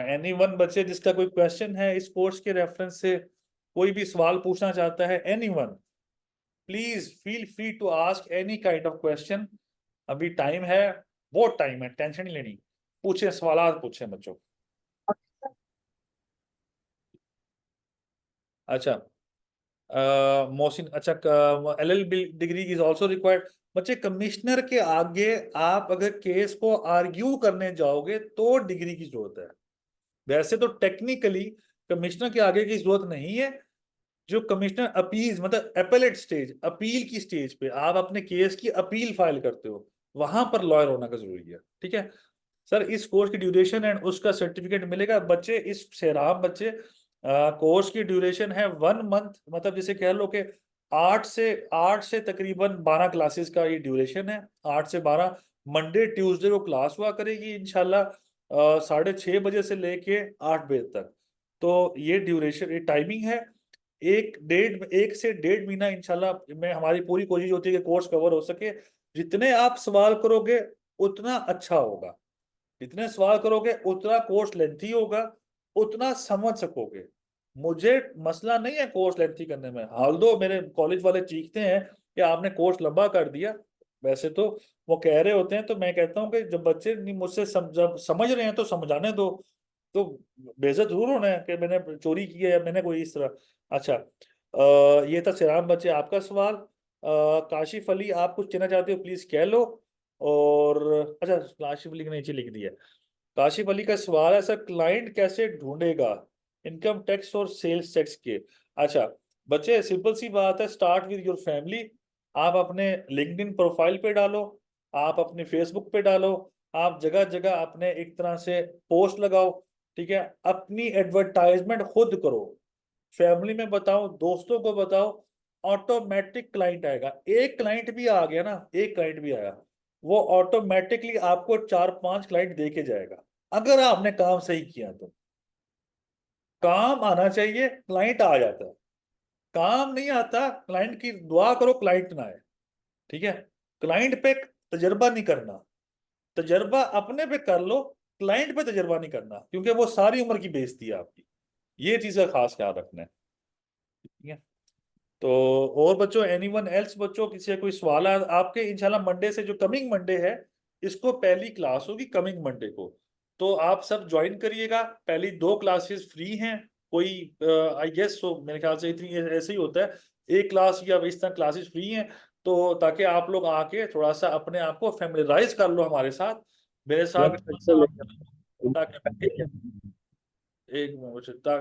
एनी वन बच्चे जिसका कोई क्वेश्चन है इस कोर्स के रेफरेंस से, कोई भी सवाल पूछना चाहता है, any one, please feel free to ask any kind of question. अभी टाइम है, बहुत टाइम है, टेंशन नहीं लेनी। पूछे, सवाल पूछे बच्चों। अच्छा, मोहसिन, अच्छा, LLB degree is also required. बच्चे कमिश्नर के आगे आप अगर केस को आर्ग्यू करने जाओगे तो डिग्री की जरूरत है। वैसे तो टेक्निकली कमिश्नर के आगे की जरूरत नहीं है। जो कमिश्नर अपील, मतलब अपेलेट स्टेज, अपील की स्टेज पे आप अपने केस की अपील फाइल करते हो, वहां पर लॉयर होना का जरूरी है, ठीक है। सर इस कोर्स की ड्यूरेशन एंड उसका सर्टिफिकेट मिलेगा बच्चे, इस सेराम बच्चे, कोर्स की ड्यूरेशन है 1 मंथ, मतलब जैसे कह लो कि 8 से तकरीबन 12 क्लासेस का ये ड्यूरेशन है। 8 से 12, मंडे ट्यूसडे को क्लास हुआ करेगी इंशाल्लाह, 6:30 बजे से लेके 8 बजे तक। तो ये ड्यूरेशन, ये टाइमिंग है। 1 से 1.5 महीना इंशाल्लाह मैं, हमारी पूरी कोशिश होती है कि कोर्स कवर हो सके। जितने आप सवाल करोगे उतना अच्छा होगा, जितने सवाल करोगे उतना कोर्स लेंथी होगा, उतना समझ सकोगे। मुझे मसला नहीं है कोर्स लेंथी करने में, हाल दो मेरे कॉलेज वाले चीखते हैं कि आपने कोर्स लंबा कर दिया। वैसे तो वो कह रहे होते हैं, तो मैं कहता हूँ कि जब बच्चे नहीं मुझसे जब समझ रहे हैं तो समझाने दो। तो बेइज्जत जरूर होना है कि मैंने चोरी की है या मैंने कोई इस तरह। अच्छा, ये था सिराम बच्चे आपका सवाल। काशिफ अली आप कुछ कहना चाहते हो प्लीज कह लो। और अच्छा, काशिफ अली ने नीचे लिख दिया। काशिफ अली का सवाल है, सर क्लाइंट कैसे ढूंढेगा इनकम टैक्स और सेल्स टैक्स के। अच्छा बच्चे, सिंपल सी बात है, स्टार्ट विद योर फैमिली। आप अपने लिंक्डइन प्रोफाइल पे डालो, आप अपने फेसबुक पे डालो, आप जगह जगह अपने एक तरह से पोस्ट लगाओ, ठीक है। अपनी एडवर्टाइजमेंट खुद करो, फैमिली में बताओ, दोस्तों को बताओ, ऑटोमेटिक क्लाइंट आएगा। एक क्लाइंट भी आ गया ना, एक क्लाइंट भी आया, वो ऑटोमेटिकली आपको 4-5 क्लाइंट दे के जाएगा, अगर आपने काम सही किया तो। काम आना चाहिए, क्लाइंट आ जाता है। काम नहीं आता, क्लाइंट की दुआ करो क्लाइंट ना आए, ठीक है। क्लाइंट पे तजर्बा नहीं करना, तजर्बा अपने पे कर लो, क्लाइंट पे तजर्बा नहीं करना, क्योंकि वो सारी उम्र की बेइज्जती है आपकी। ये चीज का खास ख्याल रखना है, ठीक है। तो और बच्चों, एनीवन एल्स बच्चों, किसी का कोई सवाल है आपके, इंशाल्लाह मंडे से, जो कमिंग मंडे है, इसको पहली क्लास होगी कमिंग मंडे को। तो आप सब ज्वाइन करिएगा, पहली 2 क्लासेस फ्री हैं। कोई आई गेस सो, मेरे ख्याल से इतनी ऐसे ही होता है, एक क्लास या इस तरह क्लासेस फ्री हैं। तो ताकि आप लोग आके थोड़ा सा अपने आप को फैमिलियराइज कर लो हमारे साथ, मेरे साथ थोड़ा सा ताकि एक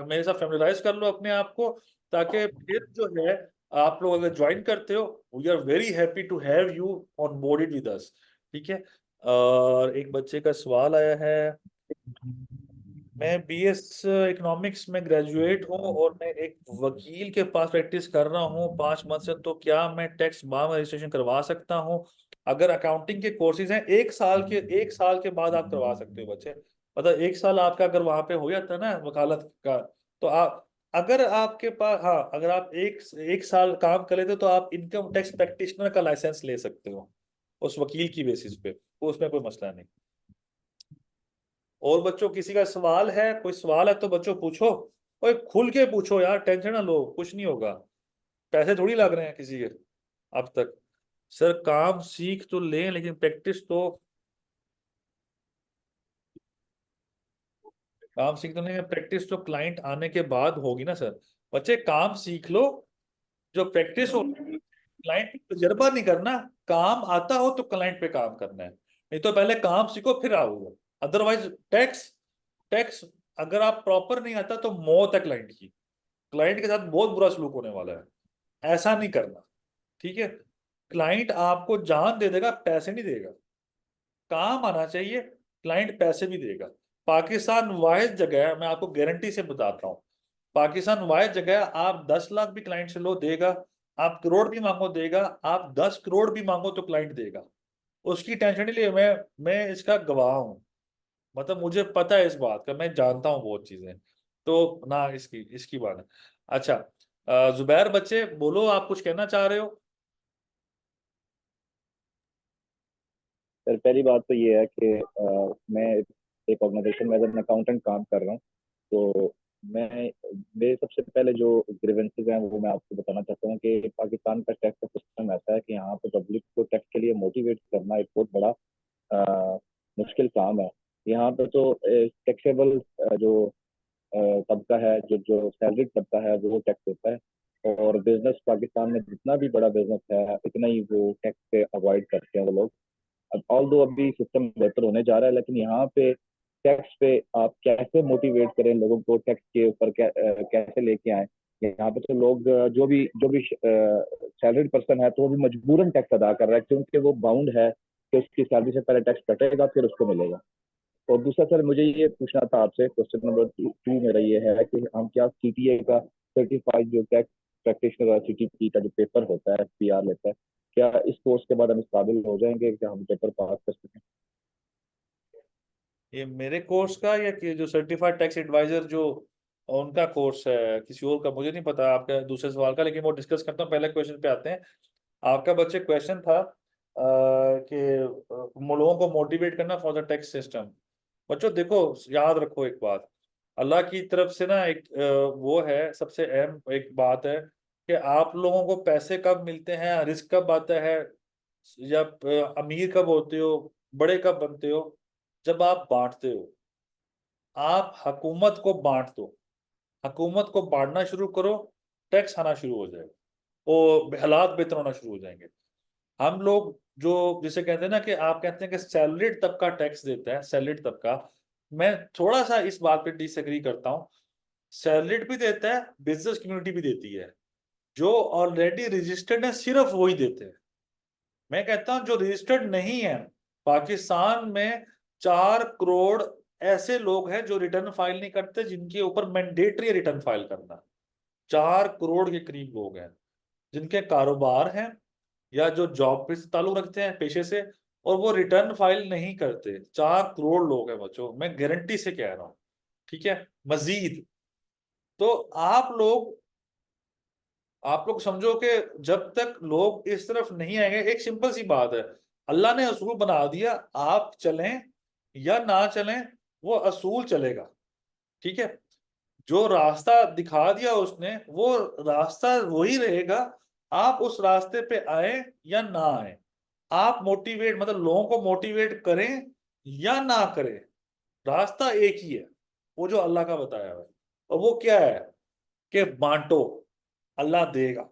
मेरे साथ फैमिलियराइज कर लो अपने आप को, ताकि फिर जो है आप लोग अगर ज्वाइन करते हो, we are very happy to have you on boarded with us, ठीक है। और एक बच्चे का सवाल आया है, मैं BS इकोनॉमिक्स में ग्रेजुएट हूँ और मैं एक वकील के पास प्रैक्टिस कर रहा हूँ 5 मंथ से, तो क्या मैं टैक्स बार में रजिस्ट्रेशन करवा सकता हूँ। अगर अकाउंटिंग के कोर्सेज हैं 1 साल के बाद आप करवा सकते हो बच्चे, मतलब 1 साल आपका अगर वहां पे हो जाता है ना वकालत का, तो आप, अगर आपके पास, हाँ, अगर आप एक एक साल काम कर लेते हो तो आप इनकम टैक्स प्रैक्टिशनर का लाइसेंस ले सकते हो उस वकील की बेसिस पे, तो उसमें कोई मसला नहीं। और बच्चों किसी का सवाल है, कोई सवाल है तो बच्चों पूछो, और खुल के पूछो यार, टेंशन ना लो, कुछ नहीं होगा, पैसे थोड़ी लग रहे हैं किसी के अब तक। सर काम सीख तो लें लेकिन प्रैक्टिस तो, काम सीख तो लें, प्रैक्टिस तो क्लाइंट आने के बाद होगी ना सर। बच्चे काम सीख लो, जो प्रैक्टिस हो, क्लाइंट पे तजर्बा नहीं करना, काम आता हो तो क्लाइंट पे काम करना है, नहीं तो पहले काम सीखो फिर आओगे। अदरवाइज टैक्स टैक्स अगर आप प्रॉपर नहीं आता तो मौत है क्लाइंट की, क्लाइंट के साथ बहुत बुरा सलूक होने वाला है, ऐसा नहीं करना, ठीक है। क्लाइंट आपको जान दे देगा, पैसे नहीं देगा, काम आना चाहिए, क्लाइंट पैसे भी देगा। पाकिस्तान वाहिद जगह है, मैं आपको गारंटी से बताता हूँ, पाकिस्तान वाहिद जगह है, आप 10 लाख भी क्लाइंट से लो देगा, आप करोड़ भी मांगो देगा, आप 10 करोड़ भी मांगो तो क्लाइंट देगा, उसकी टेंशन नहीं लिए। मैं इसका गवाह हूँ, मतलब मुझे पता है इस बात का, मैं जानता हूँ बहुत चीजें, तो ना इसकी इसकी बात है। अच्छा, जुबैर बच्चे बोलो, आप कुछ कहना चाह रहे हो?
सर पहली बात तो ये है कि मैं एक ऑर्गेनाइजेशन में एज एन अकाउंटेंट काम कर रहा हूँ। तो मैं मेरे सबसे पहले जो ग्रीवेंसेस हैं वो मैं आपको बताना चाहता हूँ कि पाकिस्तान का टैक्स का सिस्टम ऐसा है कि यहाँ पे पब्लिक को टैक्स के लिए मोटिवेट करना एक बहुत बड़ा मुश्किल काम है। यहाँ पे तो टैक्सेबल जो तबका है, जो जो सैलरी तबका है वो टैक्स देता है, और बिजनेस पाकिस्तान में जितना भी बड़ा बिजनेस है इतना ही वो टैक्स से अवॉइड करते हैं वो लोग। अब ऑल दो अभी सिस्टम बेहतर होने जा रहा है, लेकिन यहाँ पे टैक्स पे आप कैसे मोटिवेट करें लोगों को टैक्स के ऊपर कैसे लेके आए। यहाँ पे तो लोग जो भी सैलरीड पर्सन है तो वो भी मजबूरन टैक्स अदा कर रहा है, क्योंकि वो बाउंड है कि उसकी सैलरी से पहले टैक्स कटेगा फिर उसको मिलेगा। और दूसरा सर मुझे ये पूछना था आपसे, क्वेश्चन नंबर 2 मेरा ये है कि हम क्या सीटीए का सर्टिफाइड जो टैक्स प्रैक्टिशनर और सीटीपी का जो पेपर होता है पीआर लेता है, क्या इस कोर्स के बाद हम इस काबिल हो जाएंगे कि हम पेपर पास कर सकें?
ये मेरे कोर्स का या कि जो सर्टिफाइड टैक्स एडवाइजर जो उनका कोर्स है, किसी और का मुझे नहीं पता, आपका दूसरे सवाल का, लेकिन वो डिस्कस करता हूँ, पहले क्वेश्चन पे आते हैं। आपका बच्चे क्वेश्चन था कि लोगों को मोटिवेट करना फॉर द टैक्स सिस्टम। बच्चों देखो, याद रखो एक बात, अल्लाह की तरफ से ना एक वो है, सबसे अहम एक बात है कि आप लोगों को पैसे कब मिलते हैं, रिस्क कब आता है, या अमीर कब होते हो, बड़े कब बनते हो, जब आप बांटते हो। आप हुकूमत को बांट दो, हुकूमत को बांटना शुरू करो, टैक्स आना शुरू हो जाएगा, और हालात बेहतर होना शुरू हो जाएंगे। हम लोग जो जिसे कहते हैं ना कि आप कहते हैं कि सैलरीड तबका टैक्स देता है, सैलरीड तबका, मैं थोड़ा सा इस बात पे डिसएग्री करता हूँ। सैलरीड भी देता है, बिजनेस कम्युनिटी भी देती है, जो ऑलरेडी रजिस्टर्ड है सिर्फ वही देते हैं। मैं कहता हूं जो रजिस्टर्ड नहीं है, पाकिस्तान में 4 करोड़ ऐसे लोग हैं जो रिटर्न फाइल नहीं करते, जिनके ऊपर मैंडेटरी रिटर्न फाइल करना। 4 करोड़ के करीब लोग हैं जिनके कारोबार हैं या जो जॉब पे से ताल्लुक रखते हैं पेशे से, और वो रिटर्न फाइल नहीं करते। 4 करोड़ लोग हैं बच्चों, मैं गारंटी से कह रहा हूँ, ठीक है। मजीद तो आप लोग समझो कि जब तक लोग इस तरफ नहीं आएंगे, एक सिंपल सी बात है, अल्लाह ने असूल बना दिया, आप चलें या ना चलें, वो असूल चलेगा, ठीक है। जो रास्ता दिखा दिया उसने, वो रास्ता वही रहेगा, आप उस रास्ते पे आए या ना आए, आप मोटिवेट मतलब लोगों को मोटिवेट करें या ना करें, रास्ता एक ही है, वो जो अल्लाह का बताया हुआ है। और वो क्या है कि बांटो, अल्लाह देगा,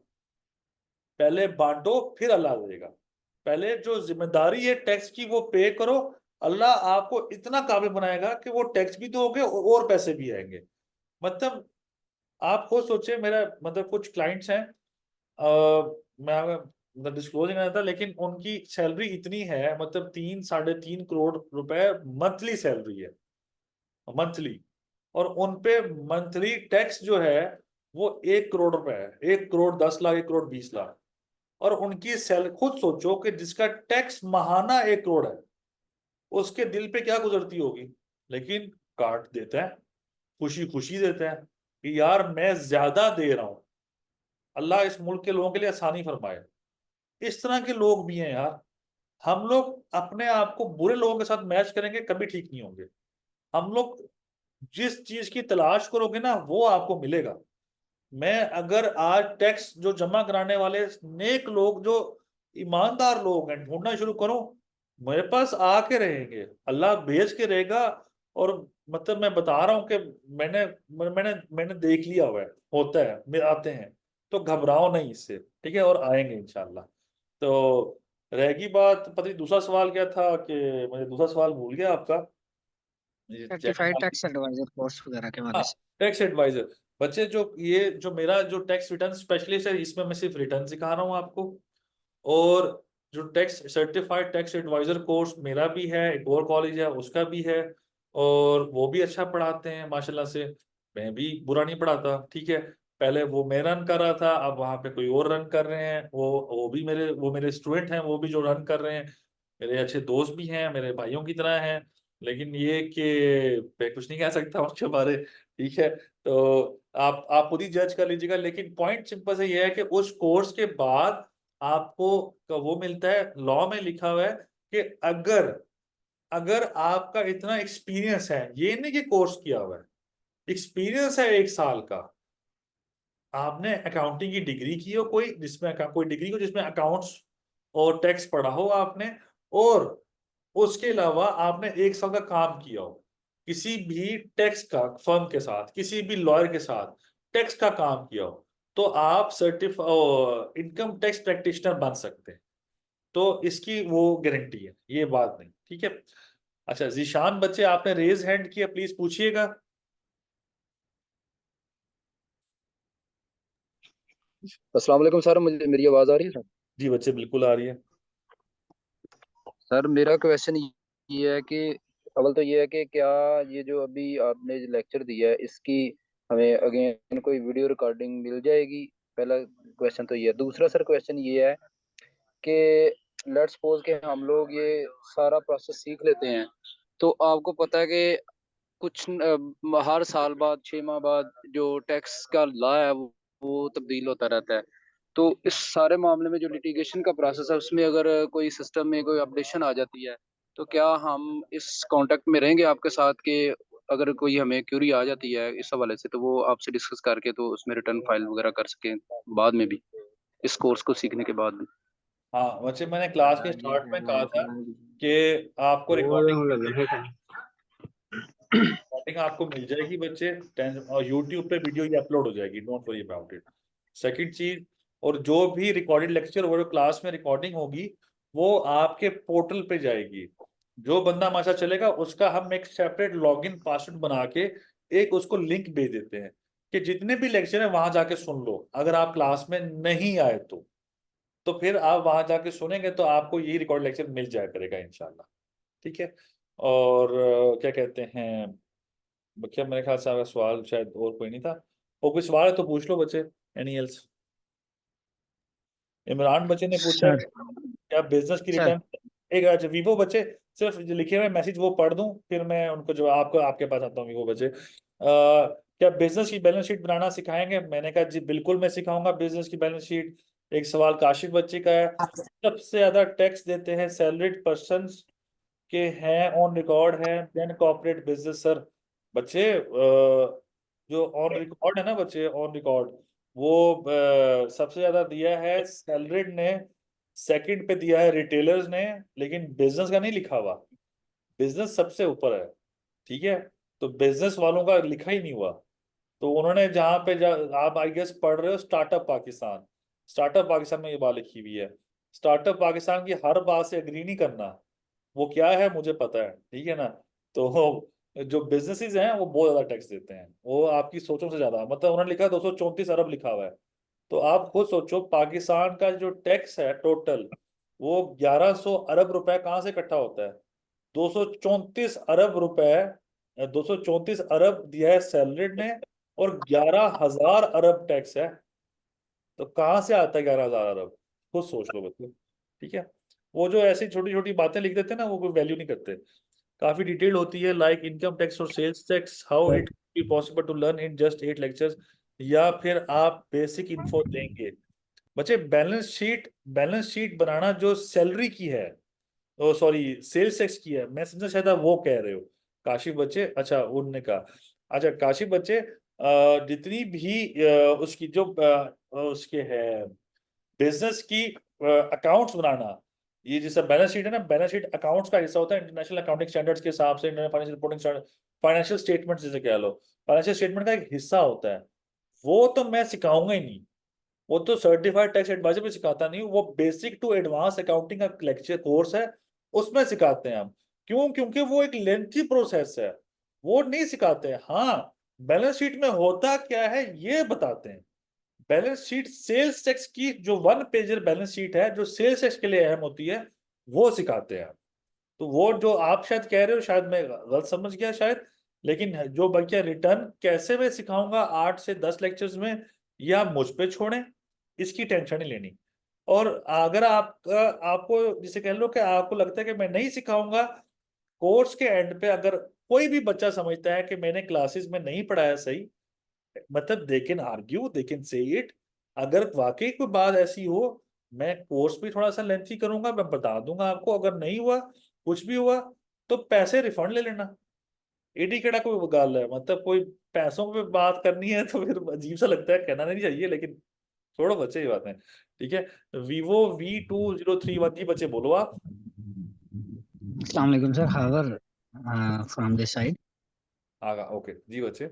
पहले बांटो फिर अल्लाह देगा। पहले जो जिम्मेदारी है टैक्स की वो पे करो, अल्लाह आपको इतना काबिल बनाएगा कि वो टैक्स भी दोगे और पैसे भी आएंगे। मतलब आप खुद सोचे, मेरा मतलब कुछ क्लाइंट्स हैं, मैं मतलब डिस्क्लोज नहीं करना था, लेकिन उनकी सैलरी इतनी है, मतलब 3 साढ़े 3 करोड़ रुपए मंथली सैलरी है, मंथली, और उन पे मंथली टैक्स जो है वो 1 करोड़ रुपए है, 1 करोड़ 10 लाख, 1 करोड़ 20 लाख। और उनकी सैलरी खुद सोचो कि जिसका टैक्स महाना 1 करोड़ है, उसके दिल पे क्या गुजरती होगी, लेकिन काट देता है, खुशी खुशी देता है कि यार मैं ज्यादा दे रहा हूं, अल्लाह इस मुल्क के लोगों के लिए आसानी फरमाए। इस तरह के लोग भी हैं यार। हम लोग अपने आप को बुरे लोगों के साथ मैच करेंगे, कभी ठीक नहीं होंगे। हम लोग जिस चीज की तलाश करोगे ना वो आपको मिलेगा। मैं अगर आज टैक्स जो जमा कराने वाले नेक लोग, जो ईमानदार लोग हैं, ढूंढना शुरू करूं, मेरे पास आके रहेंगे, अल्लाह भेज के रहेगा। और मतलब मैं बता रहा हूँ कि मैंने मैंने मैंने देख लिया हुआ है, होता है, आते हैं, तो घबराओ नहीं इससे, ठीक है, और आएंगे इंशाल्लाह। तो रहेगी बात, पता नहीं दूसरा सवाल क्या था, कि मुझे दूसरा सवाल भूल गया आपका, ये
सर्टिफाइड टैक्स एडवाइजर कोर्स वगैरह के
हाँ,
हवाले से।
Tax advisor. बच्चे जो ये जो मेरा जो टैक्स रिटर्न स्पेशलिस्ट है, इसमें मैं सिर्फ रिटर्न सिखा रहा हूँ आपको। और जो tax certified tax advisor course मेरा भी है, एक और कॉलेज है उसका भी है, और वो भी अच्छा पढ़ाते हैं माशाल्लाह से। मैं भी बुरा नहीं पढ़ाता, ठीक है। पहले वो मैं रन कर रहा था, अब वहाँ पे कोई और रन कर रहे हैं, वो भी मेरे स्टूडेंट हैं, वो भी जो रन कर रहे हैं, मेरे अच्छे दोस्त भी हैं, मेरे भाइयों की तरह हैं। लेकिन ये कि मैं कुछ नहीं कह सकता उनके बारे, ठीक है। तो आप खुद ही जज कर लीजिएगा, लेकिन पॉइंट सिंपल से ये है कि उस कोर्स के बाद आपको वो मिलता है, लॉ में लिखा हुआ है कि अगर अगर आपका इतना एक्सपीरियंस है, ये नहीं कि कोर्स किया हुआ है, एक्सपीरियंस है 1 साल का, आपने अकाउंटिंग की डिग्री की हो, कोई डिग्री हो जिसमें अकाउंट्स और टैक्स पढ़ा हो आपने, और उसके अलावा आपने 1 साल का काम किया हो किसी भी टैक्स का फर्म के साथ, किसी भी लॉयर के साथ टैक्स का काम किया हो, तो आप इनकम टैक्स प्रैक्टिशनर बन सकते हैं। तो इसकी वो गारंटी है, ये बात नहीं, ठीक है। अच्छा जीशान बच्चे, आपने रेज हैंड किया, प्लीज पूछिएगा।
अस्सलाम वालेकुम सर, मुझे मेरी आवाज़ आ रही है सर?
जी बच्चे, बिल्कुल आ रही है।
सर मेरा क्वेश्चन ये है कि अव्वल तो ये है कि क्या ये जो अभी आपने लेक्चर दिया है इसकी हमें अगेन कोई वीडियो रिकॉर्डिंग मिल जाएगी? पहला क्वेश्चन तो ये है। दूसरा सर क्वेश्चन ये है कि लेट्स सपोज कि हम लोग ये सारा प्रोसेस सीख लेते हैं, तो आपको पता है कि कुछ हर साल बाद 6 माह बाद जो टैक्स का लॉ है वो तब्दील होता रहता है। तो इस सारे मामले में जो लिटिगेशन का प्रोसेस है उसमें अगर कोई सिस्टम में कोई अपडेशन आ जाती है, तो क्या हम इस कांटेक्ट में रहेंगे आपके साथ कि अगर कोई हमें क्यूरी आ जाती है इस हवाले से तो वो आपसे डिस्कस करके तो उसमें रिटर्न फाइल वगैरह कर सकें बाद में भी, इस कोर्स को सीखने के बाद भी?
हाँ बच्चे, मैंने क्लास के स्टार्ट में कहा था कि आपको रिकॉर्डिंग मिल जाएगी, रिकॉर्डिंग आपको मिल जाएगी बच्चे, और यूट्यूब पे वीडियो ये अपलोड हो जाएगी, don't worry about it. Second चीज, और जो भी रिकॉर्डेड लेक्चर और जो क्लास में रिकॉर्डिंग होगी, वो आपके पोर्टल पे जाएगी। जो बंदा हमारे साथ चलेगा उसका हम एक सेपरेट लॉगिन पासवर्ड बना के एक उसको लिंक भेज देते हैं कि जितने भी लेक्चर है वहां जाके सुन लो, अगर आप क्लास में नहीं आए तो फिर आप वहां जाके सुनेंगे तो आपको यही रिकॉर्ड लेक्चर मिल जाया करेगा इंशाल्लाह, ठीक है। और क्या कहते हैं, क्या मेरे ख्याल से आपका सवाल शायद और कोई नहीं था, और कोई सवाल है तो पूछ लो बच्चे, एनी एल्स। इमरान बच्चे ने पूछा
सर
क्या बिजनेस की
सर
रिटर्न, एक अच्छा वीवो बच्चे, सिर्फ जो लिखे हुए मैसेज वो पढ़ दूं, फिर मैं उनको जवाब आपको आपके पास आता हूँ। वीवो बच्चे क्या बिजनेस की बैलेंस शीट बनाना सिखाएंगे? मैंने कहा जी बिल्कुल मैं सिखाऊंगा बिजनेस की बैलेंस शीट। एक सवाल काशिफ बच्चे का है, सबसे ज्यादा टैक्स देते हैं सैलरीड पर्सन के हैं ऑन रिकॉर्ड है देन कॉर्पोरेट बिजनेस सर? बच्चे जो ऑन रिकॉर्ड है ना बच्चे, ऑन रिकॉर्ड वो सबसे ज्यादा दिया है सैलरीड ने, सेकंड पे दिया है रिटेलर्स ने, लेकिन बिजनेस का नहीं लिखा हुआ, बिजनेस सबसे ऊपर है, ठीक है। तो बिजनेस वालों का लिखा ही नहीं हुआ। तो उन्होंने जहां पे आप आई गेस पढ़ रहे हो स्टार्टअप पाकिस्तान, स्टार्टअप पाकिस्तान में ये बात लिखी हुई है। स्टार्टअप पाकिस्तान की हर बात से एग्री नहीं करना, वो क्या है मुझे पता है, ठीक है ना। तो जो बिजनेसेस हैं वो बहुत ज्यादा टैक्स देते हैं, वो आपकी सोचों से ज्यादा, मतलब उन्होंने लिखा है 234 अरब लिखा हुआ है। तो आप खुद सोचो पाकिस्तान का जो टैक्स है टोटल, वो 1100 अरब रुपए कहाँ से इकट्ठा होता है? 234 अरब रुपए, 234 अरब दिया है सैलरीड ने, और 11,000 अरब टैक्स है। तो कहाँ से आता है 11,000 अरब? खुद सोच लो बच्चों, ठीक है। वो जो ऐसी छोटी छोटी बातें लिख देते हैं ना, वो कोई वैल्यू नहीं करते। काफी डिटेल होती है, लाइक इनकम टैक्स और sales tax, how it be possible to learn in just 8 lectures, या फिर आप बेसिक इन्फो देंगे। बच्चे बैलेंस शीट बनाना जो सैलरी की है, ओ सॉरी सेल्स टैक्स की है, मैं समझा शायद आप वो कह रहे हो काशिफ बच्चे, अच्छा उनने कहा। अच्छा काशिफ बच्चे, जितनी भी उसकी जो उसके है बिजनेस की अकाउंट्स बनाना, ये जैसा बैलेंस शीट है ना, बैलेंस शीट अकाउंट्स का हिस्सा होता है इंटरनेशनल अकाउंटिंग स्टैंडर्ड्स के हिसाब से, international financial reporting standard. Financial statement जैसे कह लो, फाइनेंशियल स्टेटमेंट का एक हिस्सा होता है, वो तो मैं सिखाऊंगा ही नहीं। वो तो सर्टिफाइड टैक्स एडवाइजर भी सिखाता नहीं हूँ, वो बेसिक टू एडवांस अकाउंटिंग का लेक्चर कोर्स है, उसमें सिखाते हैं हम। क्यों? क्योंकि वो एक लेंथी प्रोसेस है, वो नहीं सिखाते हैं। हाँ, बैलेंस शीट में होता क्या है ये बताते हैं। बैलेंस शीट सेल्स टैक्स की जो 1 पेजर बैलेंस शीट है, जो सेल्स टैक्स के लिए अहम होती है, वो सिखाते हैं। तो वो जो आप शायद कह रहे हो, शायद मैं गलत समझ गया शायद, लेकिन जो बच्चा रिटर्न कैसे मैं सिखाऊंगा 8 से 10 लेक्चर्स में, ये आप मुझ पे छोड़ें, इसकी टेंशन नहीं लेनी। और अगर आपको जिसे कह लो कि आपको लगता है कि मैं नहीं सिखाऊंगा, कोर्स के एंड पे अगर कोई भी बच्चा समझता है कि मैंने क्लासेस में नहीं पढ़ाया सही, मतलब they can argue, they can say it. अगर वाकई कोई बात ऐसी हो, मैं कोर्स भी थोड़ा सा लेंथी करूंगा, मैं बता दूंगा आपको। अगर नहीं हुआ, कुछ भी हुआ, तो पैसे रिफंड ले लेना। एडी केड़ा कोई गल है, मतलब कोई पैसों पे बात करनी है तो फिर अजीब सा लगता है, कहना नहीं चाहिए, लेकिन छोड़ो बच्चे की बातें। ठीक है, Vivo V2031 जी बच्चे बोलो आप।
अस्सलाम वालेकुम सर, हावर फ्रॉम दिस साइड।
आगा ओके जी बच्चे।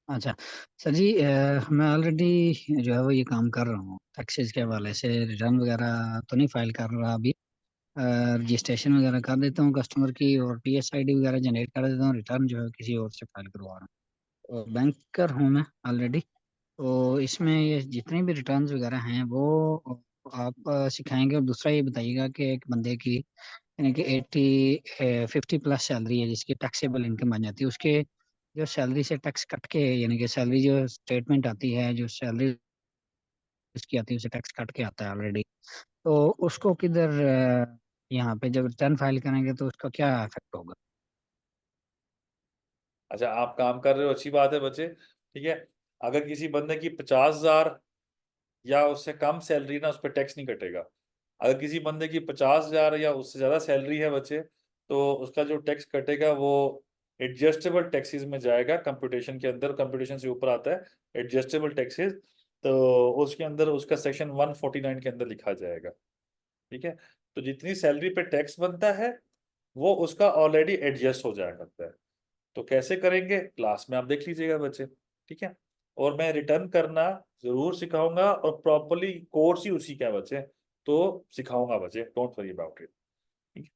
अच्छा सर जी, मैं ऑलरेडी जो है वो ये काम कर रहा हूँ टैक्सेस के हवाले से। रिटर्न वगैरह तो नहीं फाइल कर रहा अभी, रजिस्ट्रेशन वगैरह कर देता हूँ कस्टमर की, और TS ID वगैरह जनरेट कर देता हूँ। रिटर्न जो है किसी और से फाइल करवा रहा हूँ, और बैंकर हूँ मैं ऑलरेडी। तो इसमें ये जितने भी रिटर्न्स वगैरह हैं वो आप सिखाएंगे। और दूसरा ये बताइएगा कि एक बंदे की यानी कि 50+ सैलरी है जिसकी टैक्सेबल इनकम बन जाती है, उसके जो सैलरी से टैक्स कट के, यानी कि सैलरी जो स्टेटमेंट आती है, जो सैलरी उसकी आती है उसे टैक्स कट के आता है ऑलरेडी। तो उसको किधर यहाँ पे जब रिटर्न फाइल करेंगे तो उसका क्या इफेक्ट होगा?
अच्छा, आप काम कर रहे हो, अच्छी बात है बच्चे। ठीक है, अगर किसी बंदे की 50,000 या उससे कम सैलरी ना, उस पर टैक्स नहीं कटेगा। अगर किसी बंदे की 50,000 या उससे ज्यादा सैलरी है बच्चे, तो उसका जो टैक्स कटेगा वो एडजस्टेबल टैक्सेस में जाएगा। कंप्यूटेशन के अंदर, कंप्यूटेशन से ऊपर आता है एडजस्टेबल टैक्सेस, तो उसके अंदर उसका सेक्शन 149 के अंदर लिखा जाएगा। ठीक है, तो जितनी सैलरी पे टैक्स बनता है वो उसका ऑलरेडी एडजस्ट हो जाया करता है। तो कैसे करेंगे, क्लास में आप देख लीजिएगा बच्चे। ठीक है, और मैं रिटर्न करना जरूर सिखाऊंगा, और प्रॉपरली कोर्स ही उसी का है बच्चे, तो सिखाऊंगा बच्चे, डोंट वरी अबाउट इट। ठीक है,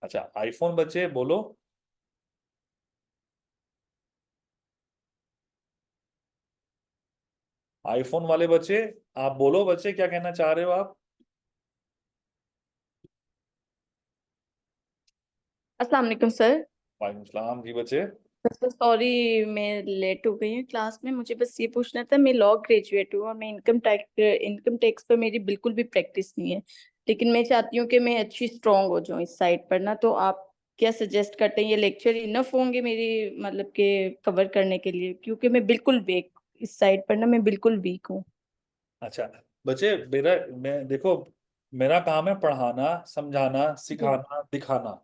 अच्छा आईफोन बच्चे बोलो। आईफोन वाले बच्चे आप बोलो, बच्चे क्या कहना चाह रहे हो आप?
अस्सलाम वालेकुम सर।
वालेकुम सलाम जी बच्चे।
सॉरी मैं लेट हो गई हूँ क्लास में। मुझे बस ये पूछना था, मैं लॉ ग्रेजुएट हूँ और मैं इनकम टैक्स पर मेरी बिल्कुल भी प्रैक्टिस नहीं है, लेकिन मैं चाहती हूँ कि मैं अच्छी स्ट्रांग हो जाऊँ इस साइड पर ना। तो आप क्या सजेस्ट करते हैं, ये लेक्चर इनफ होंगे मेरी मतलब के कवर करने के लिए? क्योंकि मैं बिल्कुल वीक इस साइड पर ना, मैं बिल्कुल वीक हूँ।
अच्छा बच्चे, मैं देखो, मेरा काम है पढ़ाना, समझाना,
जी
सिखाना, दिखाना,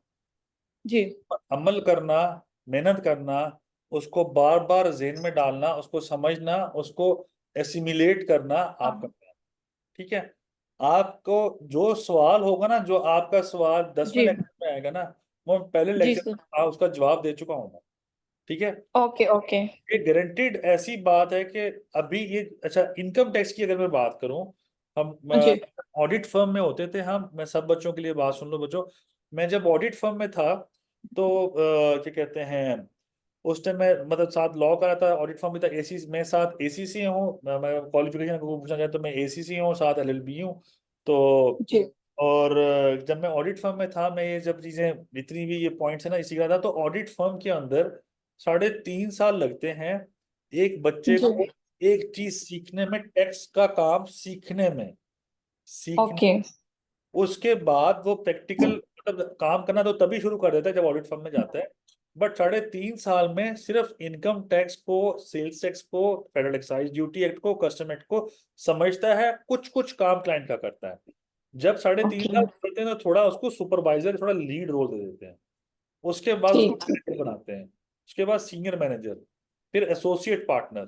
जी।
अमल करना, मेहनत करना, उसको बार बार जेहन में डालना, उसको समझना, उसको एसिमिलेट करना, आप
हाँ
करना है। ठीक है, आपको जो सवाल होगा ना, जो आपका सवाल 10वें
जी
लेक्चर में आएगा ना, वो पहले
जी
लेक्चर
सर।
में उसका जवाब दे चुका हूँ मैं। ठीक है,
ओके ओके।
ये गारंटीड ऐसी बात है कि अभी ये, अच्छा इनकम टैक्स की अगर मैं बात करूं, हम
जी
ऑडिट फर्म में होते थे हम, मैं सब बच्चों के लिए बात सुन लो बच्चों। मैं जब ऑडिट फर्म में था, तो क्या कहते हैं, उस टाइम मैं मतलब साथ लॉ करा था, ऑडिट फर्म में था, एसी मैं साथ एसीसी हूँ, मैं क्वालिफिकेशन को पूछना चाहे तो मैं एसीसी हूँ, साथ LLB हूँ। तो
जी।
और जब मैं ऑडिट फर्म में था, मैं ये जब चीजें जितनी भी ये पॉइंट्स है ना इसी का था, तो ऑडिट फर्म के अंदर 3.5 साल लगते हैं एक बच्चे
जी।
को एक चीज सीखने में, टैक्स का काम सीखने में, सीखने।
ओके।
उसके बाद वो प्रैक्टिकल मतलब काम करना तो तभी शुरू कर देता है जब ऑडिट फर्म में जाता है। बट 3.5 साल में सिर्फ इनकम टैक्स को, सेल्स टैक्स को, फेडरल एक्साइज ड्यूटी एक्ट को, कस्टम एक्ट को समझता है, कुछ कुछ काम क्लाइंट का करता है। जब 3.5
ओके।
साल करते हैं तो थोड़ा उसको सुपरवाइजर, थोड़ा लीड रोल दे देते हैं। उसके बाद उसको
ठीक।
मैनेजर बनाते हैं, उसके बाद सीनियर मैनेजर, फिर एसोसिएट पार्टनर,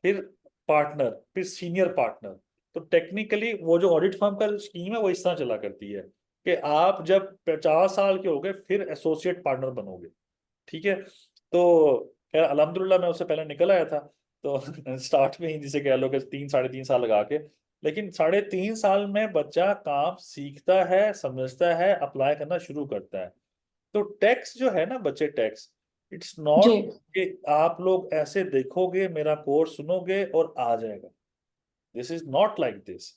फिर पार्टनर, फिर सीनियर पार्टनर। तो टेक्निकली वो जो ऑडिट फर्म का स्कीम है वो इस तरह चला करती है कि आप जब 50 साल के हो गए फिर एसोसिएट पार्टनर बनोगे। ठीक है। तो खैर अल्हम्दुलिल्लाह मैं उससे पहले निकल आया था, तो स्टार्ट में ही जिसे कह लो कि 3 साढ़े 3 साल लगा के, लेकिन 3.5 साल में बच्चा काम सीखता है, समझता है, अप्लाई करना शुरू करता है। तो टैक्स जो है ना बच्चे, टैक्स इट्स
जी
नॉट कि आप लोग ऐसे देखोगे मेरा कोर्स सुनोगे और आ जाएगा, this is not like this.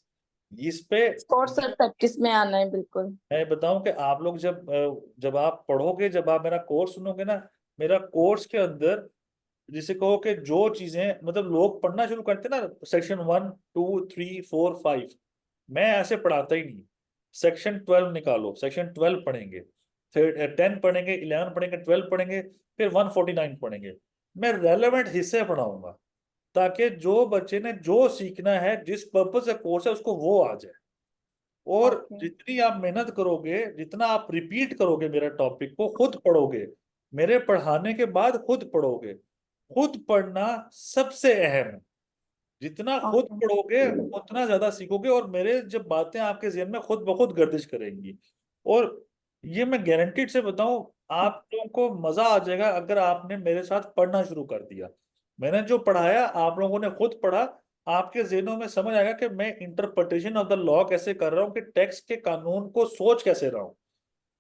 इस पे
कोर्स और प्रैक्टिस में आना है बिल्कुल।
मैं बताऊं कि आप लोग जब आप पढ़ोगे, जब आप मेरा कोर्स सुनोगे ना, मेरा कोर्स के अंदर जिसे कहो कि जो चीजें मतलब लोग पढ़ना शुरू करते हैं ना, सेक्शन 1 2 3 4 5, मैं ऐसे पढ़ाता ही नहीं। सेक्शन 12 निकालो, सेक्शन 12 पढ़ेंगे, फिर 10 पढ़ेंगे, 11 पढ़ेंगे, 12 पढ़ेंगे, फिर 149 पढ़ेंगे। मैं रेलेवेंट हिस्से पढ़ाऊंगा ताकि जो बच्चे ने जो सीखना है, जिस पर्पज से कोर्स है, उसको वो आ जाए। और
ओके
जितनी आप मेहनत करोगे, जितना आप रिपीट करोगे मेरे टॉपिक को, खुद पढ़ोगे, मेरे पढ़ाने के बाद खुद पढ़ोगे, खुद पढ़ना सबसे अहम है। जितना खुद
ओके
पढ़ोगे उतना ज्यादा सीखोगे, और मेरे जब बातें आपके ज़हन में खुद ब खुद गर्दिश करेंगी। और ये मैं गारंटीड से बताऊं, आप लोगों को मजा आ जाएगा अगर आपने मेरे साथ पढ़ना शुरू कर दिया। मैंने जो पढ़ाया आप लोगों ने खुद पढ़ा, आपके ज़हनों में समझ आएगा कि मैं इंटरप्रिटेशन ऑफ द लॉ कैसे कर रहा हूँ, कि टेक्स्ट के कानून को सोच कैसे रहा हूँ।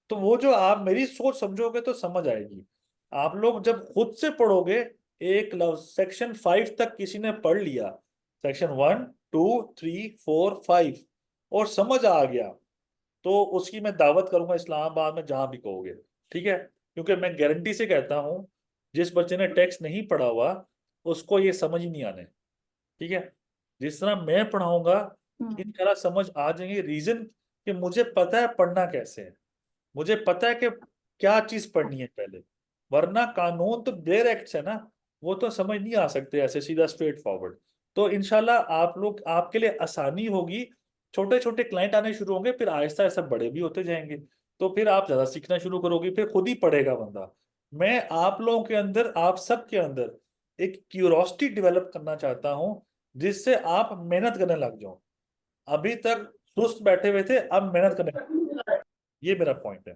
तो वो जो आप मेरी सोच समझोगे तो समझ आएगी। आप लोग जब खुद से पढ़ोगे, एक लफ्ज सेक्शन 5 तक किसी ने पढ़ लिया, सेक्शन 1 2 3 4 5, और समझ आ गया, तो उसकी मैं दावत करूंगा इस्लामाबाद में जहां भी कहोगे। ठीक है, क्योंकि मैं गारंटी से कहता हूं, जिस बच्चे ने टेक्स्ट नहीं पढ़ा हुआ उसको ये समझ ही नहीं आने। ठीक है, जिस तरह मैं पढ़ाऊंगा इन तरह समझ आ जाएंगे। रीजन कि मुझे पता है पढ़ना कैसे है, मुझे पता है कि क्या चीज पढ़नी है पहले, वरना कानून तो देयर एक्ट्स है ना, वो तो समझ नहीं आ सकते ऐसे सीधा स्ट्रेट फॉरवर्ड। तो इंशाल्लाह आप लोग, आपके लिए आसानी होगी। छोटे छोटे क्लाइंट आने शुरू होंगे, फिर आहिस्ता आहिस्ता बड़े भी होते जाएंगे, तो फिर आप ज्यादा सीखना शुरू करोगे, फिर खुद ही पढ़ेगा बंदा। मैं आप लोगों के अंदर, आप सबके अंदर एक क्यूरोसिटी डेवलप करना चाहता हूँ, जिससे आप मेहनत करने लग जाओ। अभी तक सुस्त बैठे हुए थे, अब मेहनत करने लगे। ये मेरा पॉइंट है।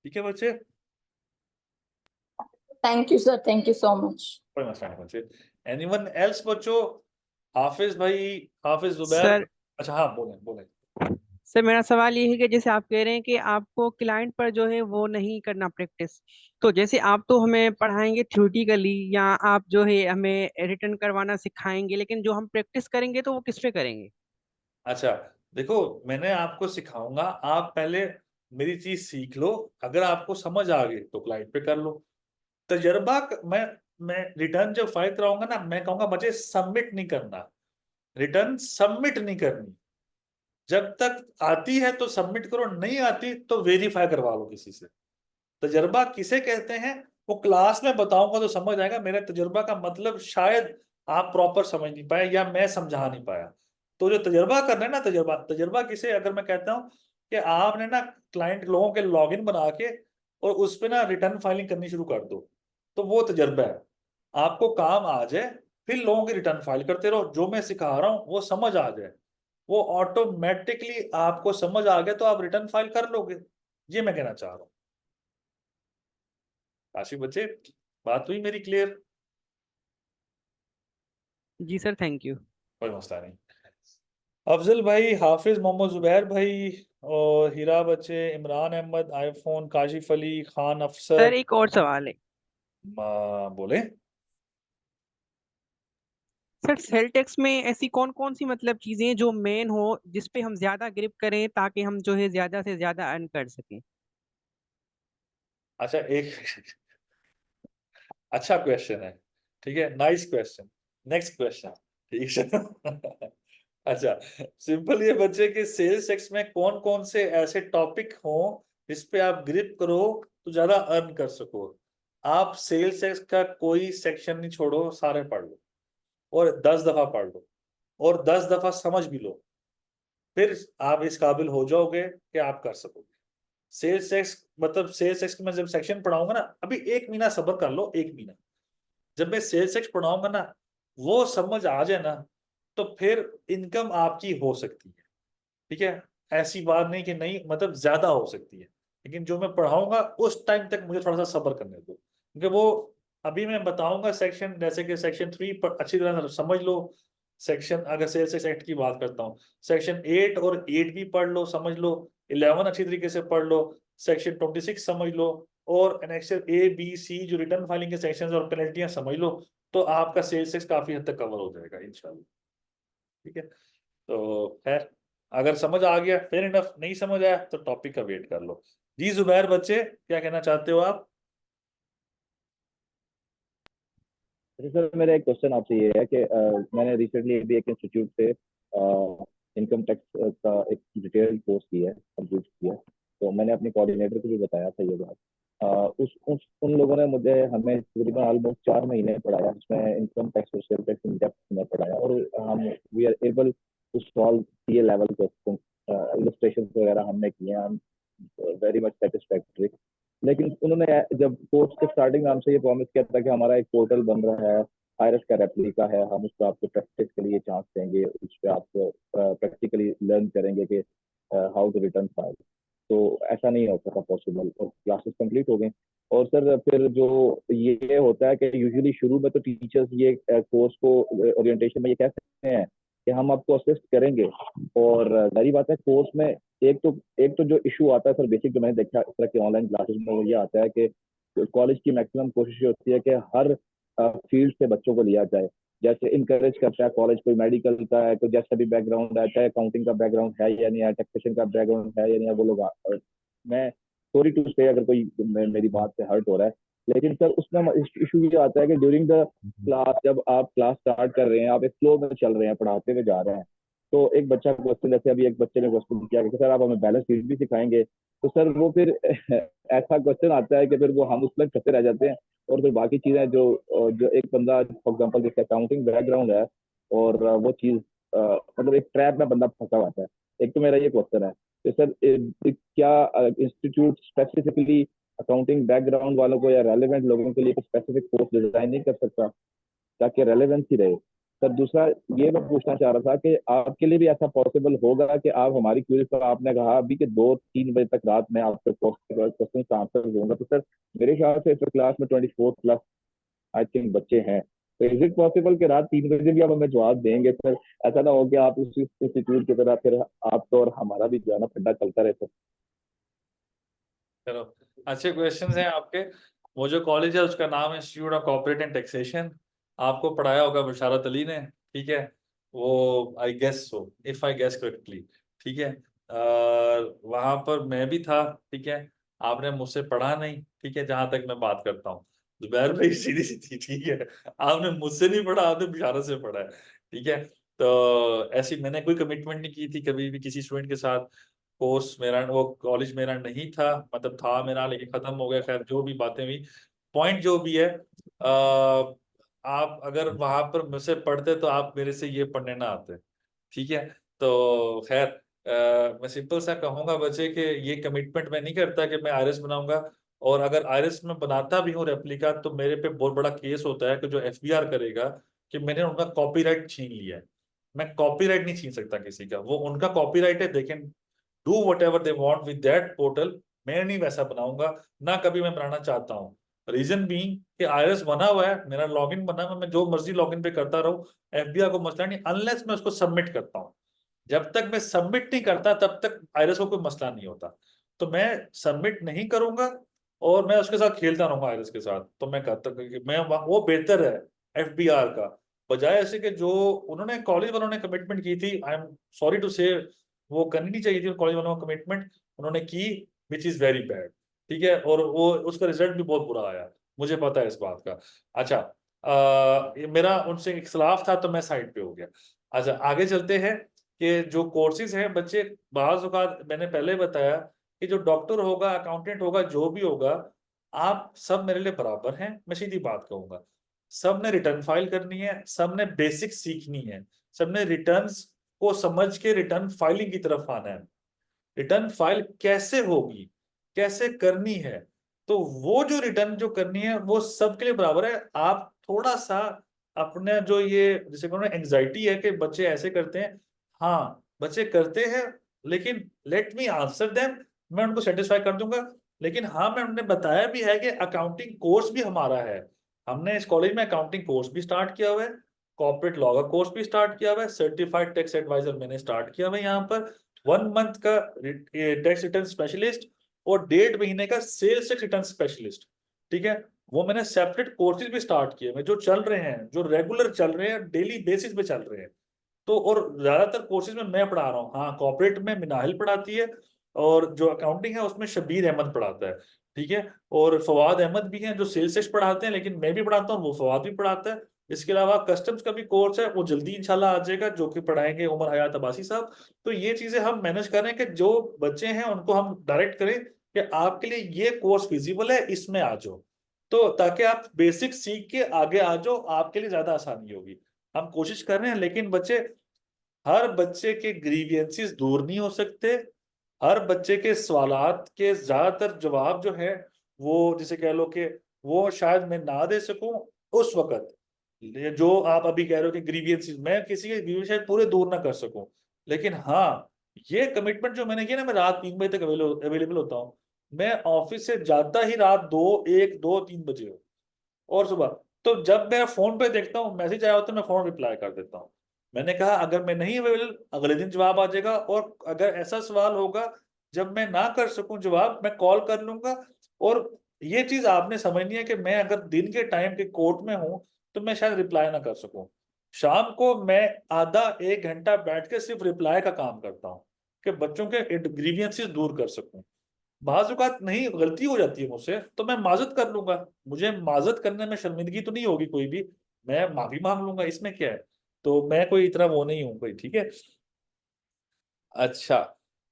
ठीक है बच्चे,
thank you sir, thank you so much.
कोई मसला नहीं बच्चे। एनीवन एल्स बच्चों? हाफिज भाई, हाफिज जुबैर।
सर
अच्छा हाँ, बोलें बोलें।
सर मेरा सवाल ये है कि जैसे आप कह रहे हैं कि आपको क्लाइंट पर जो है वो नहीं करना प्रैक्टिस, तो जैसे आप तो हमें पढ़ाएंगे थ्योरेटिकली या आप जो है हमें रिटर्न करवाना सिखाएंगे, लेकिन जो हम प्रैक्टिस करेंगे तो वो किस पे करेंगे?
अच्छा देखो, मैंने आपको सिखाऊंगा, आप पहले मेरी चीज सीख लो, अगर आपको समझ आ गई तो क्लाइंट पे कर लो। तजर्बा मैं रिटर्न जब फाइल कराऊंगा ना, मैं कहूंगा मुझे सबमिट नहीं करना, रिटर्न सबमिट नहीं करनी। जब तक आती है तो सबमिट करो, नहीं आती तो वेरीफाई करवा लो किसी से। तजर्बा किसे कहते हैं वो क्लास में बताऊंगा तो समझ आएगा। मेरे तजर्बा का मतलब शायद आप प्रॉपर समझ नहीं पाए या मैं समझा नहीं पाया। तो जो तजर्बा करना है ना, तजर्बा तजर्बा किसे अगर मैं कहता हूँ कि आपने ना क्लाइंट लोगों के लॉगिन बना के और उस पे ना रिटर्न फाइलिंग करनी शुरू कर दो, तो वो तजर्बा है। आपको काम आ जाए, फिर लोगों की रिटर्न फाइल करते रहो, जो मैं सिखा रहा हूँ वो समझ आ जाए, वो ऑटोमेटिकली आपको समझ आ गया तो आप रिटर्न फाइल कर लोगे। ये मैं कहना चाह रहा हूँ। काशी बच्चे, बात हुई मेरी क्लियर?
जी सर, थैंक यू।
कोई मसला नहीं। अफजल भाई, हाफिज मोहम्मद जुबैर भाई, और हीरा बच्चे, इमरान अहमद, आईफोन, काशिफ अली खान,
सर
अफसर,
एक और सवाल है।
बोले।
सर सेल टेक्स्ट में ऐसी कौन कौन सी मतलब चीजें हैं जो मेन हो, जिस पे हम ज्यादा ग्रिप करें ताकि हम जो है ज्यादा से ज्यादा अर्न कर सकें?
अच्छा एक अच्छा क्वेश्चन है, ठीक है, नाइस क्वेश्चन। नेक्स्ट क्वेश्चन, ठीक है। अच्छा, सिंपल ये बच्चे कि सेल्स टैक्स में कौन कौन से ऐसे टॉपिक हों जिस पे आप ग्रिप करो तो ज्यादा अर्न कर सको। आप सेल्स टैक्स का कोई सेक्शन नहीं छोड़ो, सारे पढ़ लो, और 10 दफा पढ़ लो, और 10 दफा समझ भी लो, फिर आप इस काबिल हो जाओगे कि आप कर सकोगे। सेल्स टैक्स मतलब सेल्स टैक्स में जब सेक्शन पढ़ाऊंगा ना, अभी 1 महीना सब्र कर लो, 1 महीना, जब मैं सेल्स टैक्स पढ़ाऊंगा ना, वो समझ आ जाए ना, तो फिर इनकम आपकी हो सकती है। ठीक है, ऐसी बात नहीं कि नहीं, मतलब ज्यादा हो सकती है। लेकिन जो मैं पढ़ाऊंगा उस टाइम तक मुझे थोड़ा सा सब्र करने दो, क्योंकि वो अभी मैं बताऊंगा सेक्शन, जैसे कि सेक्शन 3 पर अच्छी तरह समझ लो। सेक्शन, अगर सेल्स टैक्स एक्ट की बात करता हूँ, सेक्शन 8 और 8 भी पढ़ लो, समझ लो। 11 अच्छी तरीके से पढ़ लो। सेक्शन 26 समझ लो। और एनेक्सर ए बी सी जो रिटर्न फाइलिंग के सेक्शंस और पेनल्टियां समझ लो, तो आपका सेल्स टैक्स काफी हद तक कवर हो जाएगा इंशाल्लाह। ठीक है, तो खैर अगर समझ आ गया फेयर इनफ, नहीं समझ आया तो टॉपिक का वेट कर लो। जी जुबैर बच्चे, क्या कहना चाहते हो आप?
अच्छा सर, मेरा एक क्वेश्चन आपसे ये है कि मैंने रिसेंटली भी एक इंस्टीट्यूट से इनकम टैक्स का एक डिटेल कोर्स किया है, कंप्लीट किया है। तो मैंने अपने कोऑर्डिनेटर को भी बताया था ये बात। उन लोगों ने मुझे हमें तकरीबन ऑलमोस्ट 4 महीने पढ़ाया, उसमें इनकम टैक्स और सेल टैक्स इन डेप्थ में पढ़ाया, और हम we are able to solve CA level question, illustration वगैरह हमने किए हैं, वेरी मच सेटिस्फैक्ट्री। लेकिन उन्होंने जब कोर्स के स्टार्टिंग में हमसे ये प्रॉमिस किया था कि हमारा एक पोर्टल बन रहा है, आयरस का रेप्लिका है, हम उस पर आपको प्रैक्टिस के लिए चांस देंगे, उस पर आप प्रैक्टिकली लर्न करेंगे कि हाउ टू रिटर्न फाइल। तो ऐसा नहीं हो सका पॉसिबल, और क्लासेस कंप्लीट हो गई। और सर फिर जो ये होता है कि यूजुअली शुरू में तो टीचर्स ये कोर्स को ओरिएंटेशन में ये कहते हैं कि हम आपको असिस्ट करेंगे, और जारी बात है कोर्स में एक तो जो इशू आता है सर, बेसिक जो मैंने देखा इस तरह की ऑनलाइन क्लासेस में, वो ये आता है कि कॉलेज की मैक्सिमम कोशिश होती है कि हर फील्ड से बच्चों को लिया जाए। जैसे इनकरेज करता है कॉलेज, कोई मेडिकल का है, कोई जैसा भी बैकग्राउंड है, चाहे अकाउंटिंग का बैकग्राउंड है या नहीं है, टैक्सेशन का बैकग्राउंड है या नहीं है, वो लोग मैं सॉरी टू से अगर कोई मेरी बात से हर्ट हो रहा है, लेकिन सर उसमें इशू ये आता है कि ड्यूरिंग द क्लास, जब आप क्लास स्टार्ट कर रहे हैं, आप एक फ्लो में चल रहे हैं, पढ़ाते हुए जा रहे हैं, तो एक बच्चा क्वेश्चन, जैसे अभी एक बच्चे ने क्वेश्चन किया कि सर आप हमें बैलेंस शीट भी सिखाएंगे, तो सर वो फिर ऐसा क्वेश्चन आता है कि फिर वो हम उसमें फंसे रह जाते हैं। और फिर बाकी चीजें जो जो एक बंदा फॉर एग्जांपल जिसका अकाउंटिंग बैकग्राउंड है, और वो चीज मतलब एक ट्रैप में बंदा फंसा हुआ है। एक तो मेरा ये क्वेश्चन है कि सर क्या इंस्टीट्यूट स्पेसिफिकली अकाउंटिंग बैकग्राउंड वालों को या रेलिवेंट लोगों के लिए स्पेसिफिक कोर्स डिजाइन नहीं कर सकता ताकि रेलेवेंसी रहे? सर दूसरा ये मैं पूछना चाह रहा था कि आपके लिए भी ऐसा पॉसिबल होगा कि आप हमारी क्वेरी पर, आपने कहा अभी कि 2-3 बजे तक रात में आपके क्वेश्चन का आंसर दूंगा, तो सर मेरे ख्याल से इस क्लास में 24 प्लस आई थिंक बच्चे हैं, तो इज इट पॉसिबल कि रात 3 बजे भी आप हमें जवाब देंगे सर? ऐसा ना हो कि आप उस इंस्टीट्यूट की तरह फिर आपका और हमारा भी जाना फड्डा चलता रहे सर।
चलो, अच्छे क्वेश्चंस हैं आपके। वो जो कॉलेज है उसका नाम है institute of corporate and taxation. आपको पढ़ाया होगा बशारत अली ने, ठीक है? वो I guess so, if I guess correctly, ठीक है। वहां पर मैं भी था, ठीक है। आपने मुझसे पढ़ा नहीं, ठीक है, जहां तक मैं बात करता हूँ। जुबैर भाई सीधी सी थी, ठीक है। आपने मुझसे नहीं पढ़ा, आपने बशारत से पढ़ा है, ठीक है। तो ऐसी मैंने कोई कमिटमेंट नहीं की थी कभी भी किसी स्टूडेंट के साथ। कोर्स मेरा, वो कॉलेज मेरा नहीं था, मतलब था मेरा लेकिन खत्म हो गया। खैर जो भी बातें हुई, पॉइंट जो भी है, आप अगर वहां पर मुझसे पढ़ते तो आप मेरे से ये पढ़ने ना आते, ठीक है। तो खैर मैं सिंपल सा कहूंगा बच्चे कि ये कमिटमेंट मैं नहीं करता कि मैं आईरिस बनाऊंगा। और अगर आईरिस में बनाता भी हूँ रेप्लिका, तो मेरे पे बहुत बड़ा केस होता है कि जो एफबीआर करेगा कि मैंने उनका कॉपीराइट छीन लिया है। मैं कॉपीराइट नहीं छीन सकता किसी का, वो उनका कॉपीराइट है, देखें do what ever they want with that portal. मैं नहीं वैसा बनाऊंगा, ना कभी मैं बनाना चाहता हूँ। रीजन बीइंग कि आईआरएस बना हुआ है, मेरा लॉगिन बना हुआ है, मैं जो मर्जी लॉगिन पे करता रहूं, एफबीआई को मसला नहीं, अनलेस मैं उसको सबमिट करता हूँ। जब तक मैं सबमिट नहीं करता तब तक आईआरएस को कोई मसला नहीं होता। तो मैं सबमिट नहीं करूंगा और मैं उसके साथ खेलता रहूंगा आईआरएस के साथ। तो मैं कहता कि मैं वो बेहतर है एफबीआर का, बजाय ऐसे कि जो उन्होंने कॉलेज वालों ने कमिटमेंट की थी। आई एम सॉरी टू से, वो करनी नहीं चाहिए थी कॉलेज वालों को कमिटमेंट, उन्होंने की, विच इज वेरी बैड, ठीक है। और वो उसका रिजल्ट भी बहुत बुरा आया, मुझे पता है इस बात का। अच्छा, ये मेरा उनसे इख्तलाफ था तो मैं साइड पे हो गया। अच्छा आगे चलते हैं कि जो कोर्सेज हैं बच्चे, बाज़ औक़ात मैंने पहले बताया कि जो डॉक्टर होगा, अकाउंटेंट होगा, जो भी होगा, आप सब मेरे लिए बराबर हैं। मैं सीधी बात कहूंगा, सब ने रिटर्न फाइल करनी है, सब ने बेसिक सीखनी है, सब ने रिटर्न्स को समझ के रिटर्न फाइलिंग की तरफ आना है। रिटर्न फाइल कैसे होगी, कैसे करनी है, तो वो जो रिटर्न जो करनी है वो सबके लिए बराबर है। आप थोड़ा सा अपने जो ये जिसे कहते हैं एंजाइटी है कि बच्चे ऐसे करते हैं, हाँ बच्चे करते हैं, लेकिन लेट मी आंसर देम मैं उनको सेटिस्फाई कर दूंगा। लेकिन हाँ, मैं उन्हें बताया भी है कि अकाउंटिंग कोर्स भी हमारा है, हमने इस कॉलेज में अकाउंटिंग कोर्स भी स्टार्ट किया हुआ है, कॉर्पोरेट लॉ का कोर्स भी स्टार्ट किया हुआ है, सर्टिफाइड टैक्स एडवाइजर मैंने स्टार्ट किया हुआ है यहाँ पर, 1 मंथ का टैक्स रिटर्न स्पेशलिस्ट और 1.5 महीने का सेल्स टैक्स रिटर्न स्पेशलिस्ट। ठीक है, वो मैंने सेपरेट कोर्सेज भी स्टार्ट किए हैं जो चल रहे हैं, जो रेगुलर चल रहे हैं, डेली बेसिस पे चल रहे हैं। तो और ज्यादातर कोर्सेज में मैं पढ़ा रहा हूँ। हाँ, कॉर्पोरेट में मिनाहिल पढ़ाती है और जो अकाउंटिंग है उसमें शबीर अहमद पढ़ाता है। ठीक है, और फवाद अहमद भी हैं जो सेल्स टैक्स पढ़ाते हैं, लेकिन मैं भी पढ़ाता हूँ, वो फवाद भी पढ़ाता है। इसके अलावा कस्टम्स का भी कोर्स है, वो जल्दी इंशाल्लाह आ जाएगा, जो कि पढ़ाएंगे उमर हयात अब्बासी साहब। तो ये चीजें हम मैनेज कर रहे हैं कि जो बच्चे हैं उनको हम डायरेक्ट करें कि आपके लिए ये कोर्स फिजिबल है, इसमें आ जाओ, तो ताकि आप बेसिक सीख के आगे आ जाओ, आपके लिए ज्यादा आसानी होगी। हम कोशिश कर रहे हैं, लेकिन हर बच्चे के ग्रीवियंसेस दूर नहीं हो सकते। हर बच्चे के सवालात के ज्यादातर जवाब जो है वो जिसे कह लो कि वो शायद मैं ना दे सकूं उस वक्त। जो आप अभी कह रहे हो कि ग्रीवियंसेस, मैं किसी के ग्रीवियंस शायद पूरे दूर ना कर सकूं, लेकिन हाँ, ये कमिटमेंट जो मैंने किया ना, मैं रात 3 बजे तक अवेलेबल होता हूँ। मैं ऑफिस से जाता ही रात 2, 1, 2, 3 बजे हो, और सुबह तो जब मैं फोन पे देखता हूँ मैसेज आया होता है, मैं फोन रिप्लाई कर देता हूँ। मैंने कहा अगर मैं नहीं अवेलेबल, अगले दिन जवाब आ जाएगा, और अगर ऐसा सवाल होगा जब मैं ना कर सकूं जवाब, मैं कॉल कर लूंगा। और ये चीज आपने समझनी है कि मैं अगर दिन के टाइम के कोर्ट में हूं तो मैं शायद रिप्लाई ना कर सकूं, शाम को मैं आधा 1 घंटा बैठ के सिर्फ रिप्लाई का काम करता हूँ कि बच्चों के ग्रीवियंसेस दूर कर सकूं। बाज़ औक़ात नहीं, गलती हो जाती है मुझसे तो मैं माजत कर लूंगा, मुझे माजत करने में शर्मिंदगी तो नहीं होगी कोई भी, मैं माफी मांग लूंगा, इसमें क्या है। तो मैं कोई इतना वो नहीं हूँ कोई, ठीक है। अच्छा,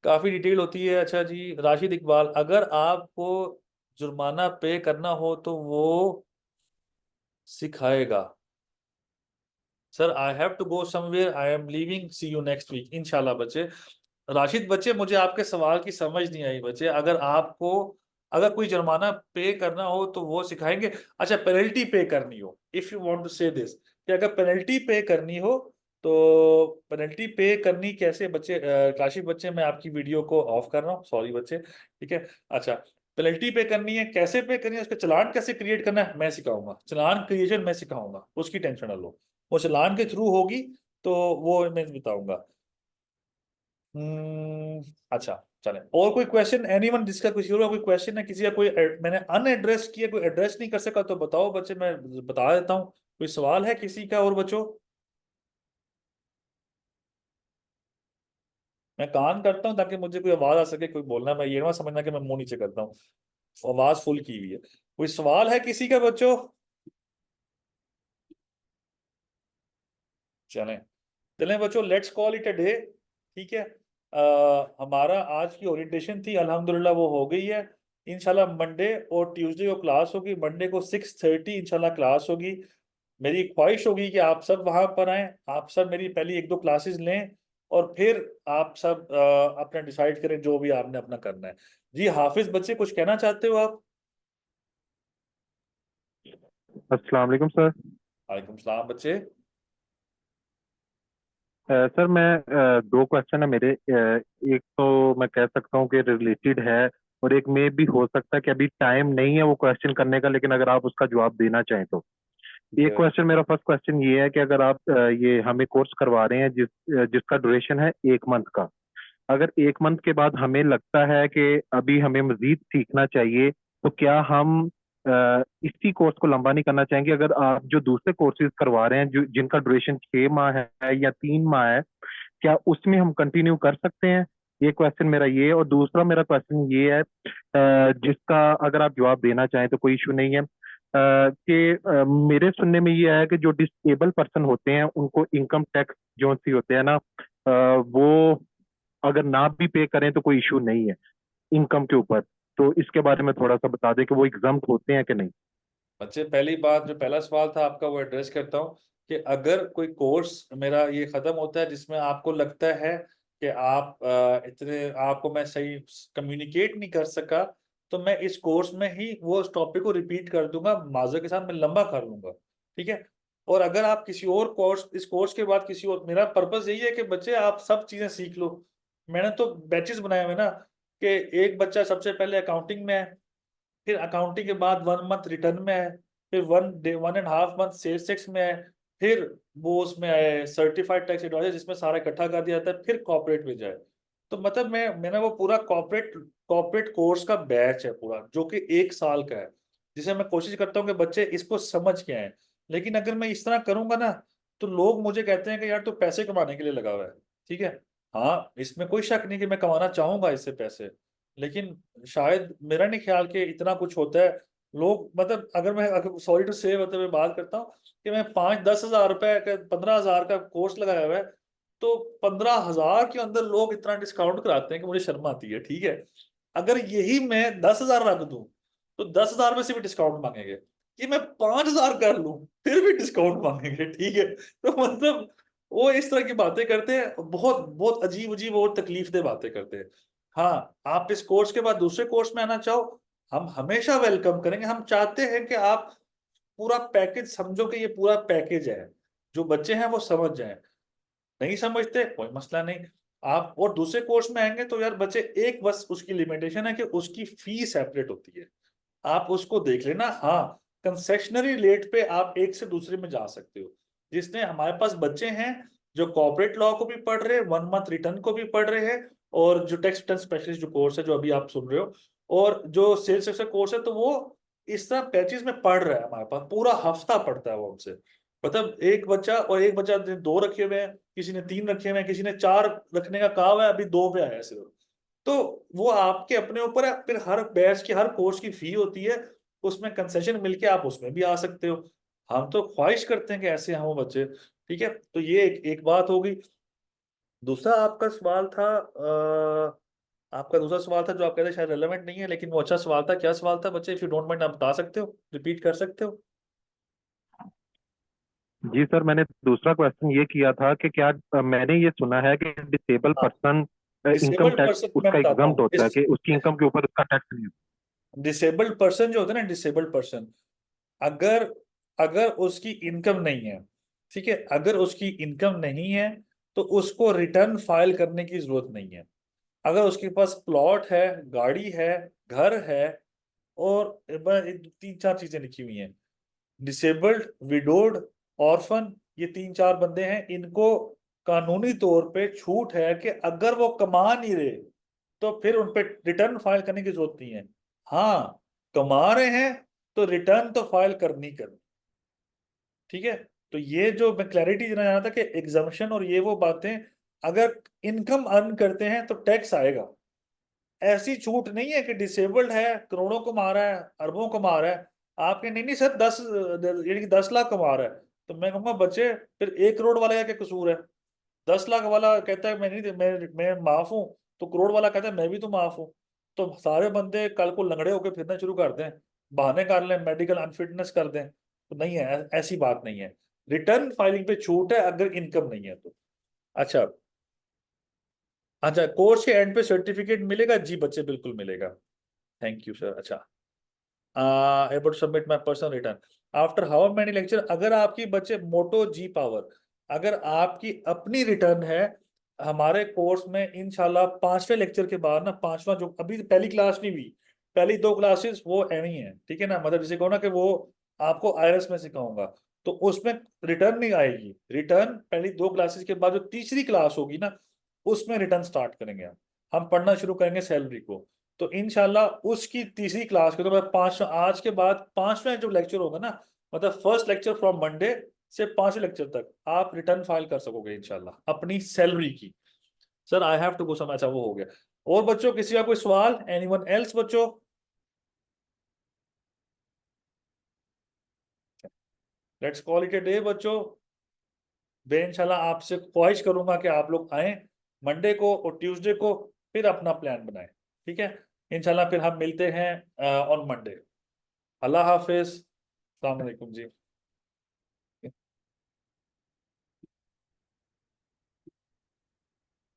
काफी डिटेल होती है। अच्छा जी, राशिद इकबाल, अगर आपको जुर्माना पे करना हो तो वो सिखाएगा। Sir I have to go somewhere, I am leaving, see you next week इंशाल्लाह। बच्चे, राशिद बच्चे, मुझे आपके सवाल की समझ नहीं आई बच्चे। अगर कोई जुर्माना पे करना हो तो वो सिखाएंगे। अच्छा, पेनल्टी पे करनी हो, इफ यू वांट टू से दिस, कि अगर पेनल्टी पे करनी हो तो पेनल्टी पे करनी कैसे बच्चे, काशिफ बच्चे, मैं आपकी वीडियो को ऑफ कर रहा हूँ, सॉरी बच्चे, ठीक है। अच्छा, पेनल्टी पे करनी है, कैसे पे करनी है, उसका चालान कैसे क्रिएट करना है मैं सिखाऊंगा, चालान क्रिएशन मैं सिखाऊंगा, उसकी टेंशन ना लो, वो चालान के थ्रू होगी तो वो मैं बताऊंगा। अच्छा, चले, और कोई क्वेश्चन, एनीवन जिसका किसी और का कोई क्वेश्चन है, किसी का कोई मैंने अनएड्रेस किया, कोई एड्रेस नहीं कर सका तो बताओ बच्चे, मैं बता देता हूँ। कोई सवाल है किसी का और बच्चों? मैं कान करता हूँ ताकि मुझे कोई आवाज आ सके, कोई बोलना, मैं ये ना समझना कि मैं मुंह नीचे करता हूँ, आवाज फुल की हुई है। कोई सवाल है किसी का बच्चों? चलें, चलें बच्चों, let's call it a day, ठीक है। हमारा आज की ओरिएंटेशन थी, अल्हम्दुलिल्लाह वो हो गई है। इंशाल्लाह मंडे और ट्यूसडे को क्लास होगी, मंडे को 6:30 इंशाल्लाह क्लास होगी। मेरी ख्वाहिश होगी कि आप सब वहां पर आएं, आप सब मेरी पहली 1-2 क्लासेस लें, और फिर आप सब अपना डिसाइड करें जो भी आपने अपना करना है। जी हाफिज बच्चे, कुछ कहना चाहते हो आप?
अस्सलाम वालेकुम सर।
वालेकुम सलाम बच्चे।
सर मैं दो क्वेश्चन है मेरे। एक तो मैं कह सकता हूँ कि रिलेटेड है, और एक में भी हो सकता है कि अभी टाइम नहीं है वो क्वेश्चन करने का, लेकिन अगर आप उसका जवाब देना चाहें तो। एक क्वेश्चन, मेरा फर्स्ट क्वेश्चन ये है कि अगर आप ये हमें कोर्स करवा रहे हैं जिसका ड्यूरेशन है 1 मंथ का, अगर 1 मंथ के बाद हमें लगता है कि अभी हमें मजीद सीखना चाहिए, तो क्या हम इसी कोर्स को लंबा नहीं करना चाहेंगे? अगर आप जो दूसरे कोर्सेज करवा रहे हैं जिनका ड्यूरेशन 6 माह है या 3 माह है, क्या उसमें हम कंटिन्यू कर सकते हैं? ये क्वेश्चन मेरा ये है। और दूसरा मेरा क्वेश्चन ये है, जिसका अगर आप जवाब देना चाहें तो कोई इशू नहीं है, कि मेरे सुनने में ये है कि जो डिसेबल पर्सन होते हैं उनको इनकम टैक्स जो सी होते हैं ना, वो अगर ना भी पे करें तो कोई इशू नहीं है इनकम के ऊपर। तो इसके बारे में थोड़ा सा बता दें कि वो एग्जाम्प्ट होते हैं कि नहीं।
बच्चे, पहली बात, जो पहला सवाल था आपका वो एड्रेस करता हूँ कि अगर कोई कोर्स मेरा ये खत्म होता है जिसमें आपको लगता है कि आप इतने आपको मैं सही कम्युनिकेट नहीं कर सका, तो मैं इस कोर्स में ही वो उस टॉपिक को रिपीट कर दूंगा, माजर के साथ मैं लंबा कर लूंगा, ठीक है। और अगर आप किसी और कोर्स, इस कोर्स के बाद किसी और, मेरा पर्पस यही है कि बच्चे आप सब चीजें सीख लो। मैंने तो बैचेस बनाए हुए ना कि एक बच्चा सबसे पहले अकाउंटिंग में है, फिर अकाउंटिंग के बाद 1 मंथ रिटर्न में है, फिर 1.5 मंथ सेल्स टैक्स में है, फिर वो उसमें आए सर्टिफाइड टैक्स एडवाइजर जिसमें सारा इकट्ठा कर दिया जाता है, फिर कॉर्पोरेट में जाए। तो मतलब मैंने वो पूरा कॉर्पोरेट कोर्स का बैच है पूरा, जो कि 1 साल का है, जिसे मैं कोशिश करता हूँ कि बच्चे इसको समझ के आए। लेकिन अगर मैं इस तरह करूंगा ना, तो लोग मुझे कहते हैं कि यार तू पैसे कमाने के लिए लगा हुआ है। ठीक है, हाँ इसमें कोई शक नहीं कि मैं कमाना चाहूंगा इससे पैसे, लेकिन शायद मेरा नहीं ख्याल कि इतना कुछ होता है। लोग मतलब अगर सॉरी टू से मतलब मैं बात करता हूँ कि मैं 5-10 हजार रुपए का 15 हजार का कोर्स लगाया हुआ है, तो 15 हजार के अंदर लोग इतना डिस्काउंट कराते हैं कि मुझे शर्म आती है। ठीक है, अगर यही मैं 10 हजार रख दूं तो 10 हजार में से भी डिस्काउंट मांगेंगे, कि मैं 5 हजार कर लूं फिर भी डिस्काउंट मांगेंगे। ठीक है, तो मतलब वो इस तरह की बातें करते हैं, बहुत बहुत अजीब अजीब और तकलीफ दे बातें करते हैं। हाँ, आप इस कोर्स के बाद दूसरे कोर्स में आना चाहो, हम हमेशा वेलकम करेंगे। हम चाहते हैं कि आप पूरा पैकेज समझो, कि ये पूरा पैकेज है, जो बच्चे हैं वो समझ जाएं। नहीं समझते कोई मसला नहीं, आप और दूसरे कोर्स में आएंगे तो यार बच्चे, एक बस उसकी लिमिटेशन है कि उसकी फीस सेपरेट होती है, आप उसको देख लेना। हाँ, कंसेशनरी रेट पे आप एक से दूसरे में जा सकते हो। जिसने हमारे पास बच्चे हैं जो कॉर्पोरेट लॉ को भी पढ़ रहे हैं, 1 मंथ रिटर्न को भी पढ़ रहे हैं, और जो टैक्स रिटर्न स्पेशलिस्ट जो कोर्स है जो अभी आप सुन रहे हो, और जो सेल्स एक्सर कोर्स है, तो वो इस तरह पैचेज में पढ़ रहा है। हमारे पास पूरा हफ्ता पढ़ता है वो हमसे। मतलब एक बच्चा, और एक बच्चा ने 2 रखे हुए हैं, किसी ने 3 रखे हुए हैं, किसी ने 4 रखने का कहा हुआ है, अभी 2 पे आया है सिर्फ। तो वो आपके अपने ऊपर है। फिर हर बैच की, हर कोर्स की फी होती है, उसमें कंसेशन मिलके आप उसमें भी आ सकते हो। हम तो ख्वाहिश करते हैं कि ऐसे हों बच्चे। ठीक है, तो ये एक बात होगी। दूसरा आपका सवाल था, आपका दूसरा सवाल था जो आप कहते हैं शायद रेलेवेंट नहीं है, लेकिन वो अच्छा सवाल था। क्या सवाल था बच्चे, इफ यू डोंट माइंड आप बता सकते हो, रिपीट कर सकते हो?
जी सर, मैंने दूसरा क्वेश्चन ये किया था कि क्या मैंने ये सुना है कि डिसेबल
हाँ,
person income
disabled
tax
person मैं
उसका
बताता
एग्जम्प्ट
हूँ।
होता है, कि उसकी इनकम के ऊपर उसका टैक्स नहीं
डिसेबल्ड पर्सन जो होता है ना, डिसेबल्ड पर्सन, अगर अगर उसकी इनकम नहीं है, ठीक है, अगर उसकी इनकम नहीं है, तो उसको रिटर्न फाइल करने की जरूरत नहीं है। अगर उसके पास प्लॉट है, गाड़ी है, घर है, और 3-4 चीजें लिखी हुई हैं, डिसेबल्ड, विडोड, ऑर्फन, ये 3-4 बंदे हैं, इनको कानूनी तौर पे छूट है कि अगर वो कमा नहीं रहे तो फिर उन पे रिटर्न फाइल करने की जरूरत नहीं है। हाँ, कमा रहे हैं तो रिटर्न तो फाइल करनी। ठीक है, तो ये जो मैं क्लैरिटी देना चाह रहा था कि एग्जम्पशन और ये वो बातें, अगर इनकम अर्न करते हैं तो टैक्स आएगा। ऐसी छूट नहीं है कि डिसेबल्ड है, करोड़ों कमा रहा है, अरबों कमा रहा है, आपके नहीं नहीं सर 10 यानी कि 10 लाख कमा रहा है, तो मैं कहूंगा बच्चे फिर 1 करोड़ वाले का क्या कसूर है? 10 लाख वाला कहता है मैं नहीं, मैं माफ हूं, तो करोड़ वाला कहता है मैं भी तो माफ हूं। तो सारे बंदे कल को लंगड़े होकर फिरना शुरू कर दें, बहाने कर लें, मेडिकल अनफिटनेस कर दें, तो नहीं है, ऐसी बात नहीं है। रिटर्न फाइलिंग पे छूट है अगर इनकम नहीं है तो। अच्छा, अच्छा, कोर्स के एंड पे सर्टिफिकेट मिलेगा? जी बच्चे, बिल्कुल मिलेगा। Thank you sir. अच्छा, able to submit my personal return after how many lecture? अगर आपकी बच्चे मोटो जी पावर, अगर आपकी अपनी रिटर्न है हमारे कोर्स में, इंशाल्लाह 5वें लेक्चर के बाद ना, 5वां जो अभी पहली क्लास नहीं हुई, पहली 2 क्लासेस वो एवं है। ठीक है ना, मतलब जैसे कहो ना कि वो आपको आईआरएस में सिखाऊंगा, तो उसमें रिटर्न नहीं आएगी। रिटर्न पहली 2 क्लासेस के बाद जो तीसरी क्लास होगी ना, उसमें रिटर्न स्टार्ट करेंगे। हम पढ़ना शुरू करेंगे सैलरी को। तो इंशाल्लाह उसकी तीसरी क्लास के, तो मैं 5 आज के बाद 5वें जो लेक्चर होगा ना, मतलब फर्स्ट लेक्चर फ्रॉम मंडे से 5वें लेक्चर तक आप रिटर्न फाइल कर सकोगे इंशाल्लाह अपनी सैलरी की। Sir I have to go some, अच्छा वो हो गया। और बच्चों किसी का कोई सवाल? एनीवन एल्स बच्चों? Let's call it a day बच्चों। मैं इंशाल्लाह आपसे ख्वाहिश करूंगा कि आप लोग आए मंडे को और ट्यूसडे को, फिर अपना प्लान बनाएं। ठीक है, इंशाल्लाह फिर हम मिलते हैं ऑन मंडे। अल्लाह हाफिज, अस्सलाम वालेकुम जी।